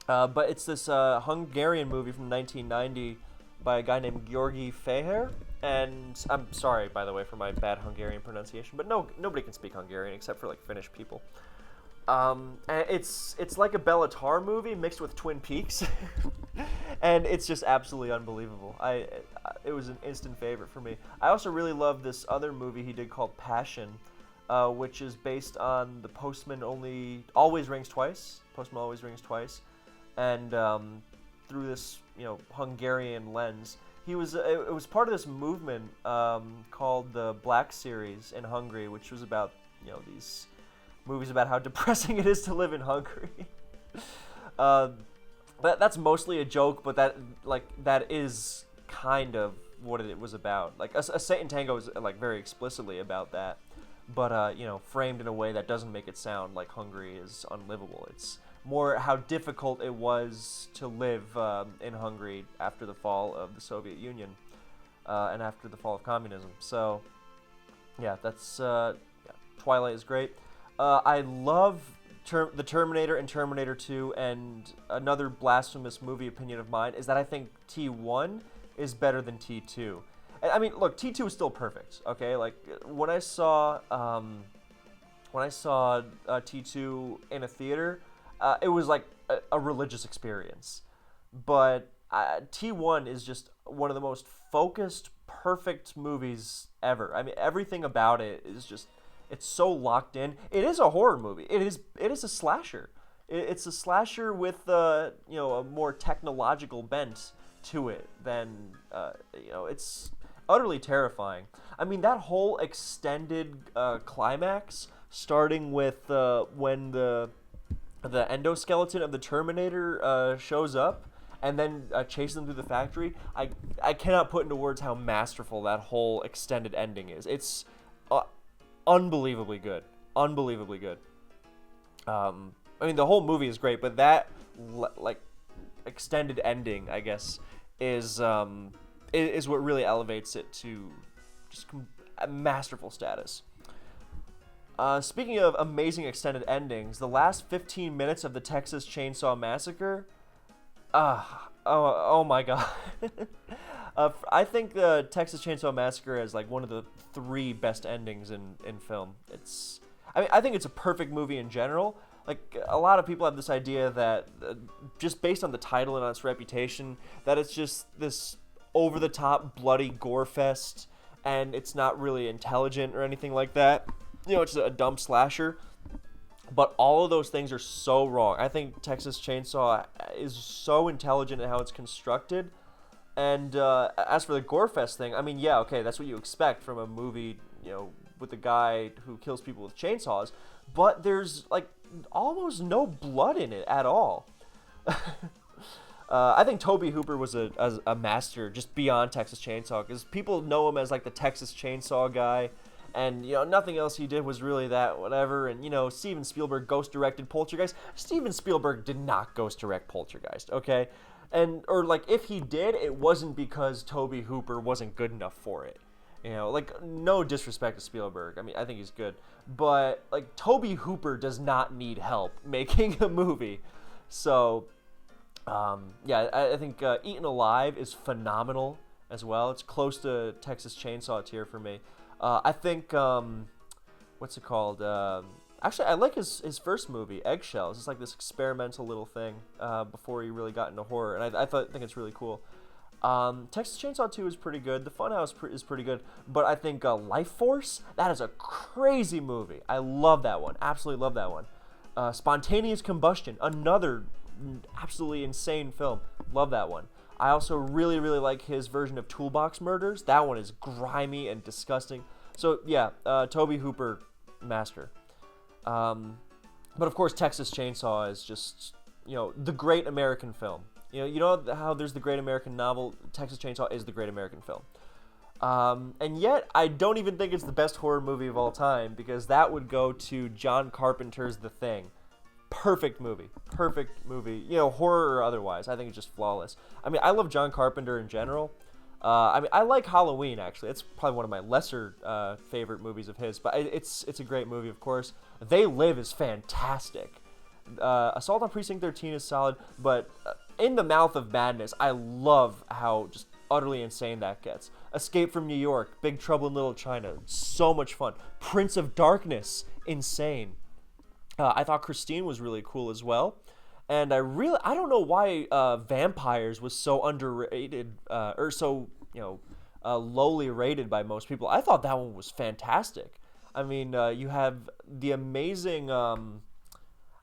But it's this Hungarian movie from 1990 by a guy named György Feher. And I'm sorry, by the way, for my bad Hungarian pronunciation, but nobody can speak Hungarian except for like Finnish people. And it's like a Bela Tarr movie mixed with Twin Peaks, and it's just absolutely unbelievable. It was an instant favorite for me. I also really love this other movie he did called Passion, which is based on the Postman Always Rings Twice. Postman Always Rings Twice, and through this Hungarian lens, it was part of this movement called the Black Series in Hungary, which was about these movies about how depressing it is to live in Hungary. That's mostly a joke, but that is kind of what it was about. Like a Satan Tango is like very explicitly about that, but framed in a way that doesn't make it sound like Hungary is unlivable. It's more how difficult it was to live in Hungary after the fall of the Soviet Union and after the fall of communism. So yeah, that's Twilight is great. I love the Terminator and Terminator 2, and another blasphemous movie opinion of mine is that I think T1 is better than T2. I mean, look, T2 is still perfect, okay? Like, when I saw T2 in a theater, it was like a religious experience. But T1 is just one of the most focused, perfect movies ever. I mean, everything about it is just... It's so locked in. It is a horror movie. It is a slasher. It's a slasher with a more technological bent to it than it's utterly terrifying. I mean, that whole extended climax, starting with when the endoskeleton of the Terminator shows up and then chases them through the factory. I cannot put into words how masterful that whole extended ending is. It's unbelievably good. I mean, the whole movie is great, but that extended ending, I guess, is what really elevates it to just a masterful status. Speaking of amazing extended endings, the last 15 minutes of the Texas Chainsaw Massacre, oh my god. I think the Texas Chainsaw Massacre is like one of the 3 best endings in film. I think it's a perfect movie in general. Like, a lot of people have this idea that, just based on the title and on its reputation, that it's just this over-the-top, bloody gore fest, and it's not really intelligent or anything like that. It's a dumb slasher. But all of those things are so wrong. I think Texas Chainsaw is so intelligent in how it's constructed, And as for the Gorefest thing, I mean, yeah, okay, that's what you expect from a movie, with a guy who kills people with chainsaws, but there's like almost no blood in it at all. I think Toby Hooper was a master just beyond Texas Chainsaw, because people know him as like the Texas Chainsaw guy, and nothing else he did was really that whatever. And Steven Spielberg ghost directed Poltergeist. Steven Spielberg did not ghost direct Poltergeist, okay? And or like if he did, it wasn't because Toby Hooper wasn't good enough for it. Like no disrespect to Spielberg. I mean, I think he's good, but like Toby Hooper does not need help making a movie. So yeah, I think Eaten Alive is phenomenal as well. It's close to Texas Chainsaw tier for me. I think, what's it called? Actually, I like his first movie, Eggshells. It's like this experimental little thing before he really got into horror, and I think it's really cool. Texas Chainsaw 2 is pretty good. The Funhouse is pretty good, but I think Life Force, that is a crazy movie. I love that one. Absolutely love that one. Spontaneous Combustion, another absolutely insane film. Love that one. I also really, really like his version of Toolbox Murders. That one is grimy and disgusting. So yeah, Toby Hooper, master. But of course, Texas Chainsaw is just the great American film. You know how there's the great American novel. Texas Chainsaw is the great American film. And yet, I don't even think it's the best horror movie of all time, because that would go to John Carpenter's The Thing. Perfect movie, horror or otherwise. I think it's just flawless. I mean, I love John Carpenter in general. I mean, I like Halloween, actually. It's probably one of my lesser favorite movies of his, but it's a great movie, of course. They Live is fantastic. Assault on Precinct 13 is solid, but In the Mouth of Madness, I love how just utterly insane that gets. Escape from New York, Big Trouble in Little China, so much fun. Prince of Darkness, insane. I thought Christine was really cool as well. And I don't know why Vampires was so underrated, or so, lowly rated by most people. I thought that one was fantastic. I mean, you have the amazing,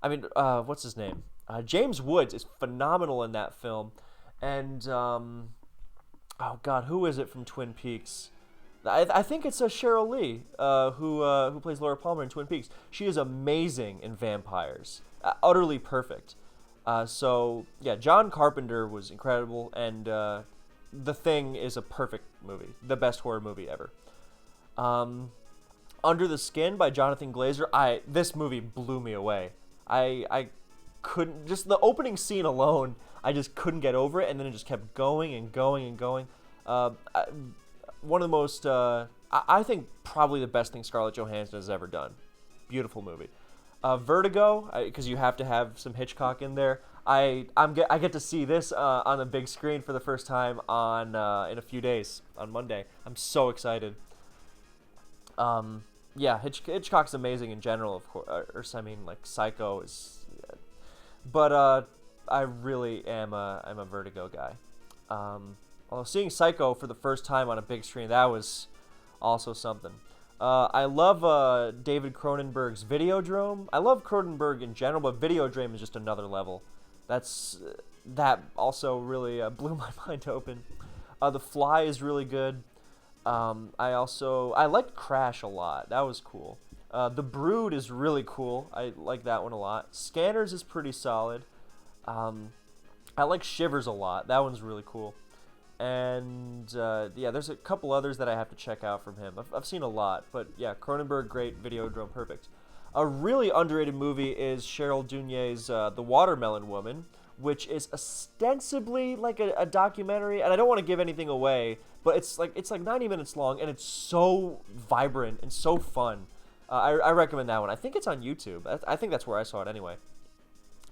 what's his name? James Woods is phenomenal in that film. And, oh God, who is it from Twin Peaks? I think it's Cheryl Lee, who plays Laura Palmer in Twin Peaks. She is amazing in Vampires, utterly perfect. So yeah, John Carpenter was incredible, and The Thing is a perfect movie, the best horror movie ever. Under the Skin by Jonathan Glazer, this movie blew me away. I couldn't, just the opening scene alone, I just couldn't get over it, and then it just kept going and going and going. One of the most, I think probably the best thing Scarlett Johansson has ever done. Beautiful movie. Vertigo, because you have to have some Hitchcock in there. I get to see this on a big screen for the first time in a few days, on Monday. I'm so excited. Yeah, Hitchcock's amazing in general, of course. Like Psycho is, but I really am I'm a Vertigo guy. Well, seeing Psycho for the first time on a big screen, that was also something. I love David Cronenberg's Videodrome. I love Cronenberg in general, but Videodrome is just another level. That also really blew my mind open. The Fly is really good. I liked Crash a lot. That was cool. The Brood is really cool. I like that one a lot. Scanners is pretty solid. I like Shivers a lot. That one's really cool. And yeah, there's a couple others that I have to check out from him. I've seen a lot, but yeah, Cronenberg, great. Videodrome, perfect. A really underrated movie is Cheryl Dunye's The Watermelon Woman, which is ostensibly like a documentary, and I don't want to give anything away, but it's like 90 minutes long, and it's so vibrant and so fun. I recommend that one. I think it's on YouTube. I think that's where I saw it anyway.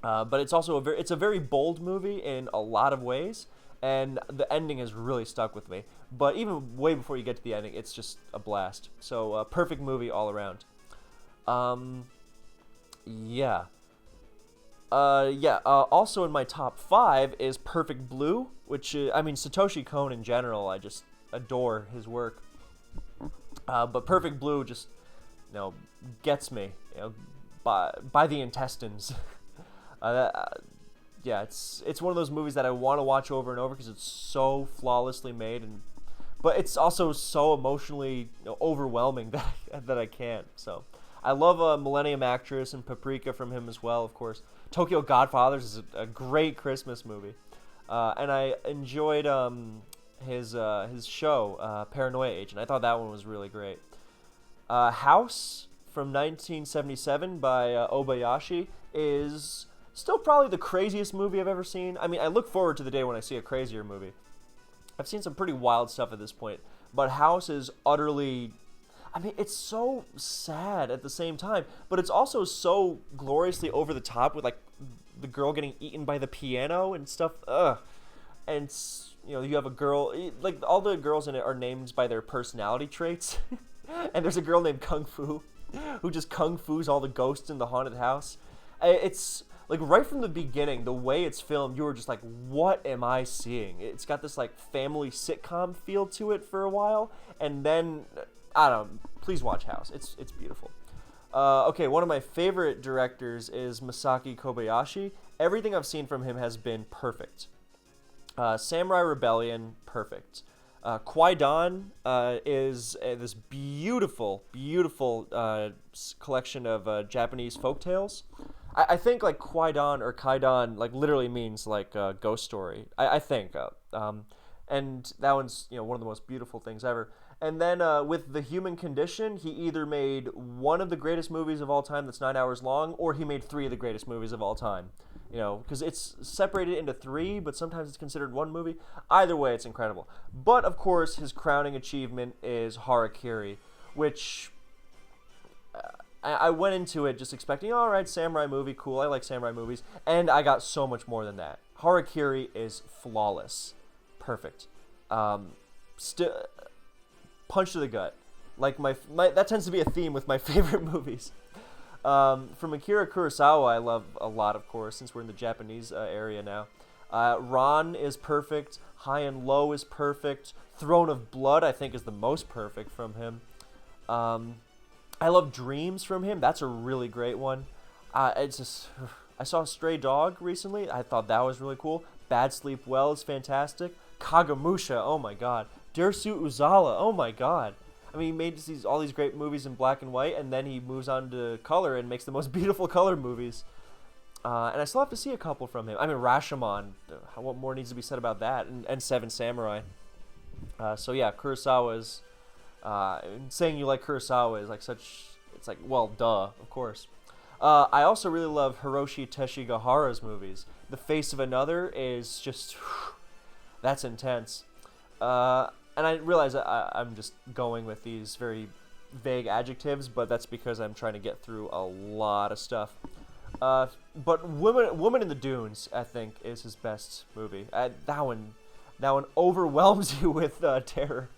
But it's also it's a very bold movie in a lot of ways, and the ending has really stuck with me. But even way before you get to the ending, it's just a blast. So perfect movie all around. Yeah. Also in my top 5 is Perfect Blue, which Satoshi Kon in general, I just adore his work. But Perfect Blue just gets me by the intestines. yeah, it's one of those movies that I want to watch over and over because it's so flawlessly made, but it's also so emotionally overwhelming that I can't. So I love Millennium Actress and Paprika from him as well, of course. Tokyo Godfathers is a great Christmas movie, and I enjoyed his show Paranoia Agent. I thought that one was really great. House from 1977 by Obayashi is still probably the craziest movie I've ever seen. I mean, I look forward to the day when I see a crazier movie. I've seen some pretty wild stuff at this point, but House is utterly... I mean, it's so sad at the same time, but it's also so gloriously over the top with, like, the girl getting eaten by the piano and stuff. Ugh. And, you have a girl... Like, all the girls in it are named by their personality traits. And there's a girl named Kung Fu who just Kung Fu's all the ghosts in the haunted house. It's... Like, right from the beginning, the way it's filmed, you were just like, what am I seeing? It's got this, like, family sitcom feel to it for a while, and then, I don't know, please watch House. It's beautiful. Okay, one of my favorite directors is Masaki Kobayashi. Everything I've seen from him has been perfect. Samurai Rebellion, perfect. Kwai-Dan is this beautiful, beautiful collection of Japanese folktales. I think like Kwai-Dan or Kaidan like literally means like ghost story. I think, and that one's one of the most beautiful things ever. And then with The Human Condition, he either made one of the greatest movies of all time that's 9 hours long, or he made three of the greatest movies of all time. Because it's separated into three, but sometimes it's considered one movie. Either way, it's incredible. But of course, his crowning achievement is Harakiri, which. I went into it just expecting, all right, samurai movie, cool, I like samurai movies, and I got so much more than that. Harakiri is flawless. Perfect. Punch to the gut. Like my that tends to be a theme with my favorite movies. From Akira Kurosawa, I love a lot, of course, since we're in the Japanese area now. Ran is perfect. High and Low is perfect. Throne of Blood, I think, is the most perfect from him. I love Dreams from him. That's a really great one. I saw Stray Dog recently. I thought that was really cool. Bad Sleep Well is fantastic. Kagamusha, oh my god. Dersu Uzala, oh my god. I mean, he made all these great movies in black and white, and then he moves on to color and makes the most beautiful color movies. And I still have to see a couple from him. I mean, Rashomon, what more needs to be said about that? And Seven Samurai. So yeah, Kurosawa's... saying you like Kurosawa is like it's like, well, duh, of course. I also really love Hiroshi Teshigahara's movies. The Face of Another is just, that's intense. And I realize I'm just going with these very vague adjectives, but that's because I'm trying to get through a lot of stuff. But Woman in the Dunes, I think, is his best movie. That one overwhelms you with terror.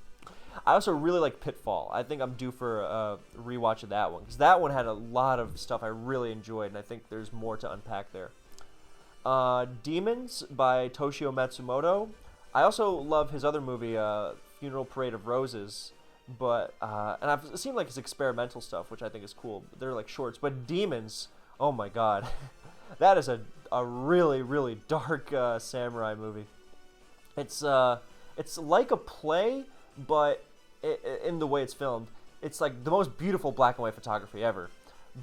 I also really like Pitfall. I think I'm due for a rewatch of that one, because that one had a lot of stuff I really enjoyed, and I think there's more to unpack there. Demons by Toshio Matsumoto. I also love his other movie, Funeral Parade of Roses, but and I've seen like his experimental stuff, which I think is cool. They're like shorts, but Demons, oh my god, that is a really, really dark samurai movie. It's like a play, but in the way it's filmed, it's like the most beautiful black and white photography ever.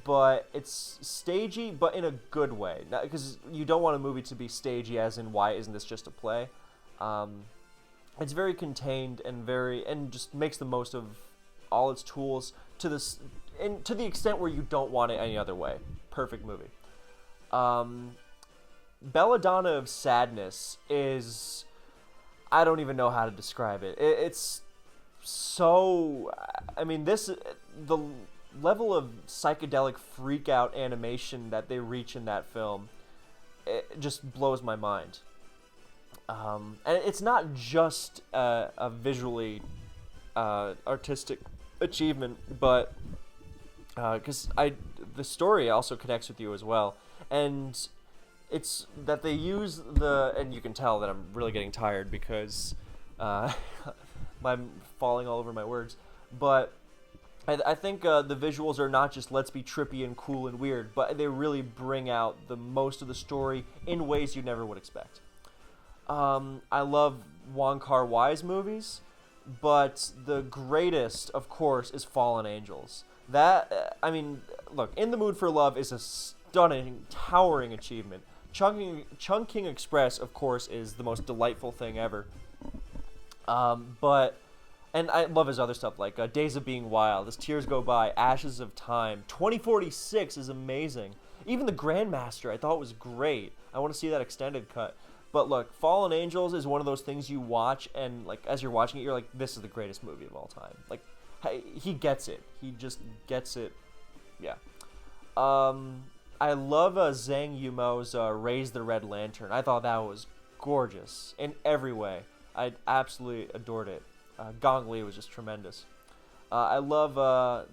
But it's stagey, but in a good way. Because you don't want a movie to be stagey, as in, why isn't this just a play? It's very contained and just makes the most of all its tools to the extent where you don't want it any other way. Perfect movie. Belladonna of Sadness is, I don't even know how to describe it. It's so, I mean, the level of psychedelic freak out animation that they reach in that film, it just blows my mind. And it's not just a visually artistic achievement, but because the story also connects with you as well, and it's that they use and you can tell that I'm really getting tired because I'm falling all over my words, but I think the visuals are not just let's be trippy and cool and weird, but they really bring out the most of the story in ways you never would expect. I love Wong Kar-wai's movies, but the greatest, of course, is Fallen Angels. I mean, look, In the Mood for Love is a stunning, towering achievement. Chungking Express, of course, is the most delightful thing ever. But and I love his other stuff like Days of Being Wild, As Tears Go By, Ashes of Time, 2046 is amazing. Even The Grandmaster I thought was great. I want to see that extended cut. But look, Fallen Angels is one of those things you watch and like as you're watching it, you're like, this is the greatest movie of all time. Like, he gets it. He just gets it. Yeah. I love Zhang Yimou's Raise the Red Lantern. I thought that was gorgeous in every way. I absolutely adored it. Gong Li was just tremendous. I love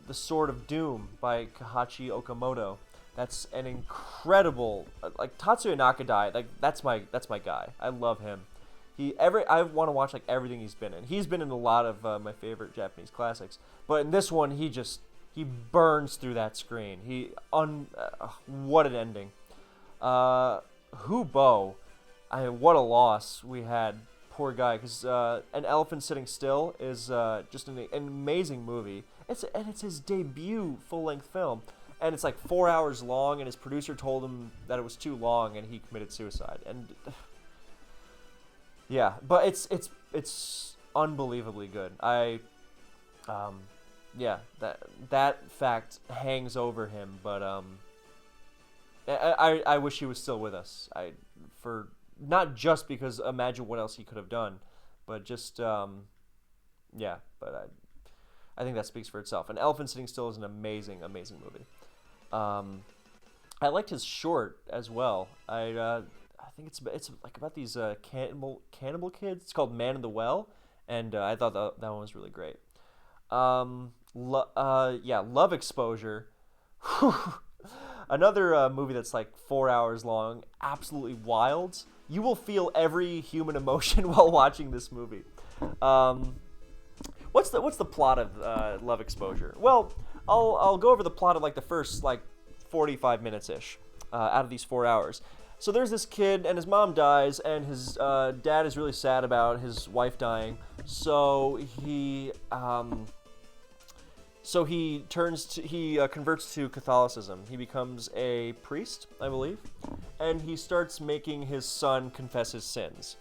The Sword of Doom by Kahachi Okamoto. That's an incredible, like Tatsuya Nakadai. Like that's my guy. I love him. I want to watch like everything he's been in. He's been in a lot of my favorite Japanese classics, but in this one he burns through that screen. What an ending. Hubo, what a loss we had. Poor guy, because An Elephant Sitting Still is just an amazing movie. It's his debut full-length film, and it's like 4 hours long. And his producer told him that it was too long, and he committed suicide. And yeah, but it's unbelievably good. Yeah, that fact hangs over him, but I wish he was still with us. For not just because imagine what else he could have done, but just yeah. But I think that speaks for itself. An Elephant Sitting Still is an amazing movie. I liked his short as well. I think it's like about these cannibal kids. It's called Man in the Well, and I thought that one was really great. Love Exposure. Another movie that's like 4 hours long, absolutely wild. You will feel every human emotion while watching this movie. What's the plot of Love Exposure? Well, I'll go over the plot of like the first like 45 minutes ish out of these 4 hours. So there's this kid and his mom dies, and his dad is really sad about his wife dying. So he converts to Catholicism. He becomes a priest, I believe, and he starts making his son confess his sins.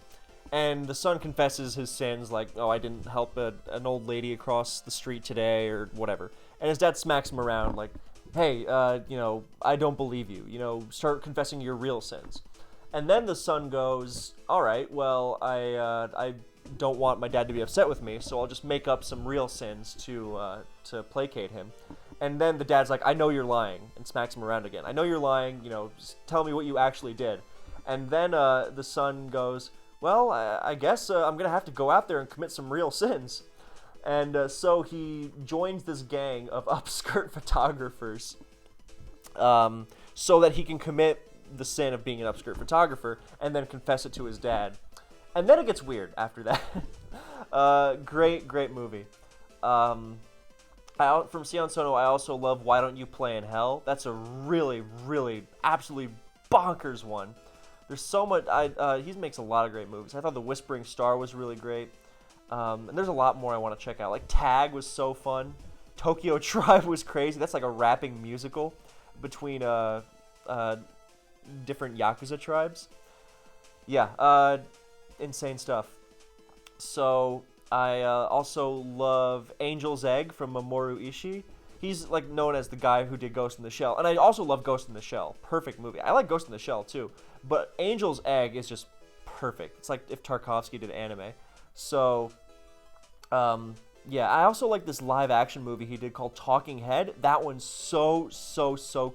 And the son confesses his sins like, oh, I didn't help an old lady across the street today or whatever. And his dad smacks him around like, hey, I don't believe you. Start confessing your real sins. And then the son goes, all right, well, I don't want my dad to be upset with me, so I'll just make up some real sins to placate him. And then the dad's like, I know you're lying, and smacks him around again. I know you're lying, just tell me what you actually did. And then the son goes, well, I guess I'm going to have to go out there and commit some real sins. And so he joins this gang of upskirt photographers so that he can commit the sin of being an upskirt photographer and then confess it to his dad. And then it gets weird after that. Great movie. From Sion Sono, I also love Why Don't You Play in Hell? That's a really, really, absolutely bonkers one. There's so much. He makes a lot of great movies. I thought The Whispering Star was really great. And there's a lot more I want to check out. Like Tag was so fun. Tokyo Tribe was crazy. That's like a rapping musical between different Yakuza tribes. Yeah, insane stuff. So I also love Angel's Egg from Mamoru Ishii. He's like known as the guy who did Ghost in the Shell. And I also love Ghost in the Shell. Perfect movie. I like Ghost in the Shell too. But Angel's Egg is just perfect. It's like if Tarkovsky did anime. So, yeah, I also like this live action movie he did called Talking Head. That one's so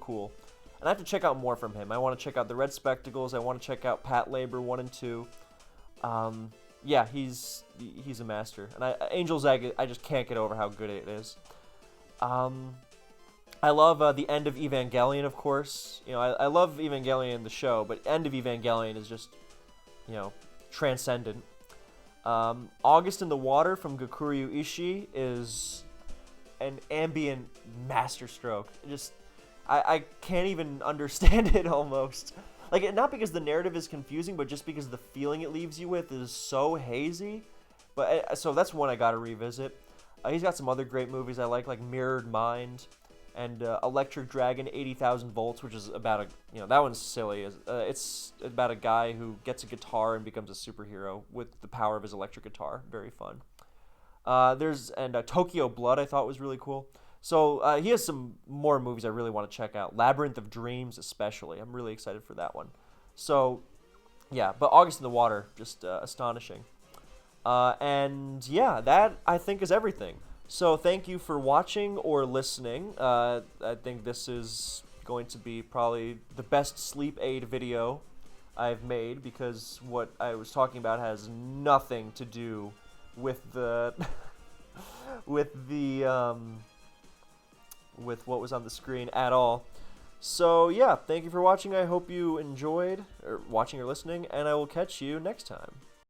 cool. And I have to check out more from him. I want to check out The Red Spectacles. I want to check out Pat Labor 1 and 2. Yeah, he's a master. And Angel's Egg, I just can't get over how good it is. I love The End of Evangelion, of course. I love Evangelion, the show, but End of Evangelion is just, transcendent. August in the Water from Gakuru Ishii is an ambient masterstroke. Just I can't even understand it almost. Like, not because the narrative is confusing, but just because the feeling it leaves you with is so hazy. But so that's one I gotta revisit. He's got some other great movies I like Mirrored Mind and Electric Dragon 80,000 Volts, which is about that one's silly. It's about a guy who gets a guitar and becomes a superhero with the power of his electric guitar. Very fun. There's Tokyo Blood I thought was really cool. So he has some more movies I really want to check out. Labyrinth of Dreams especially. I'm really excited for that one. So yeah, but August in the Water, just astonishing. And yeah, that I think is everything. So thank you for watching or listening. I think this is going to be probably the best sleep aid video I've made, because what I was talking about has nothing to do with the with what was on the screen at all. So yeah, thank you for watching. I hope you enjoyed watching or listening, and I will catch you next time.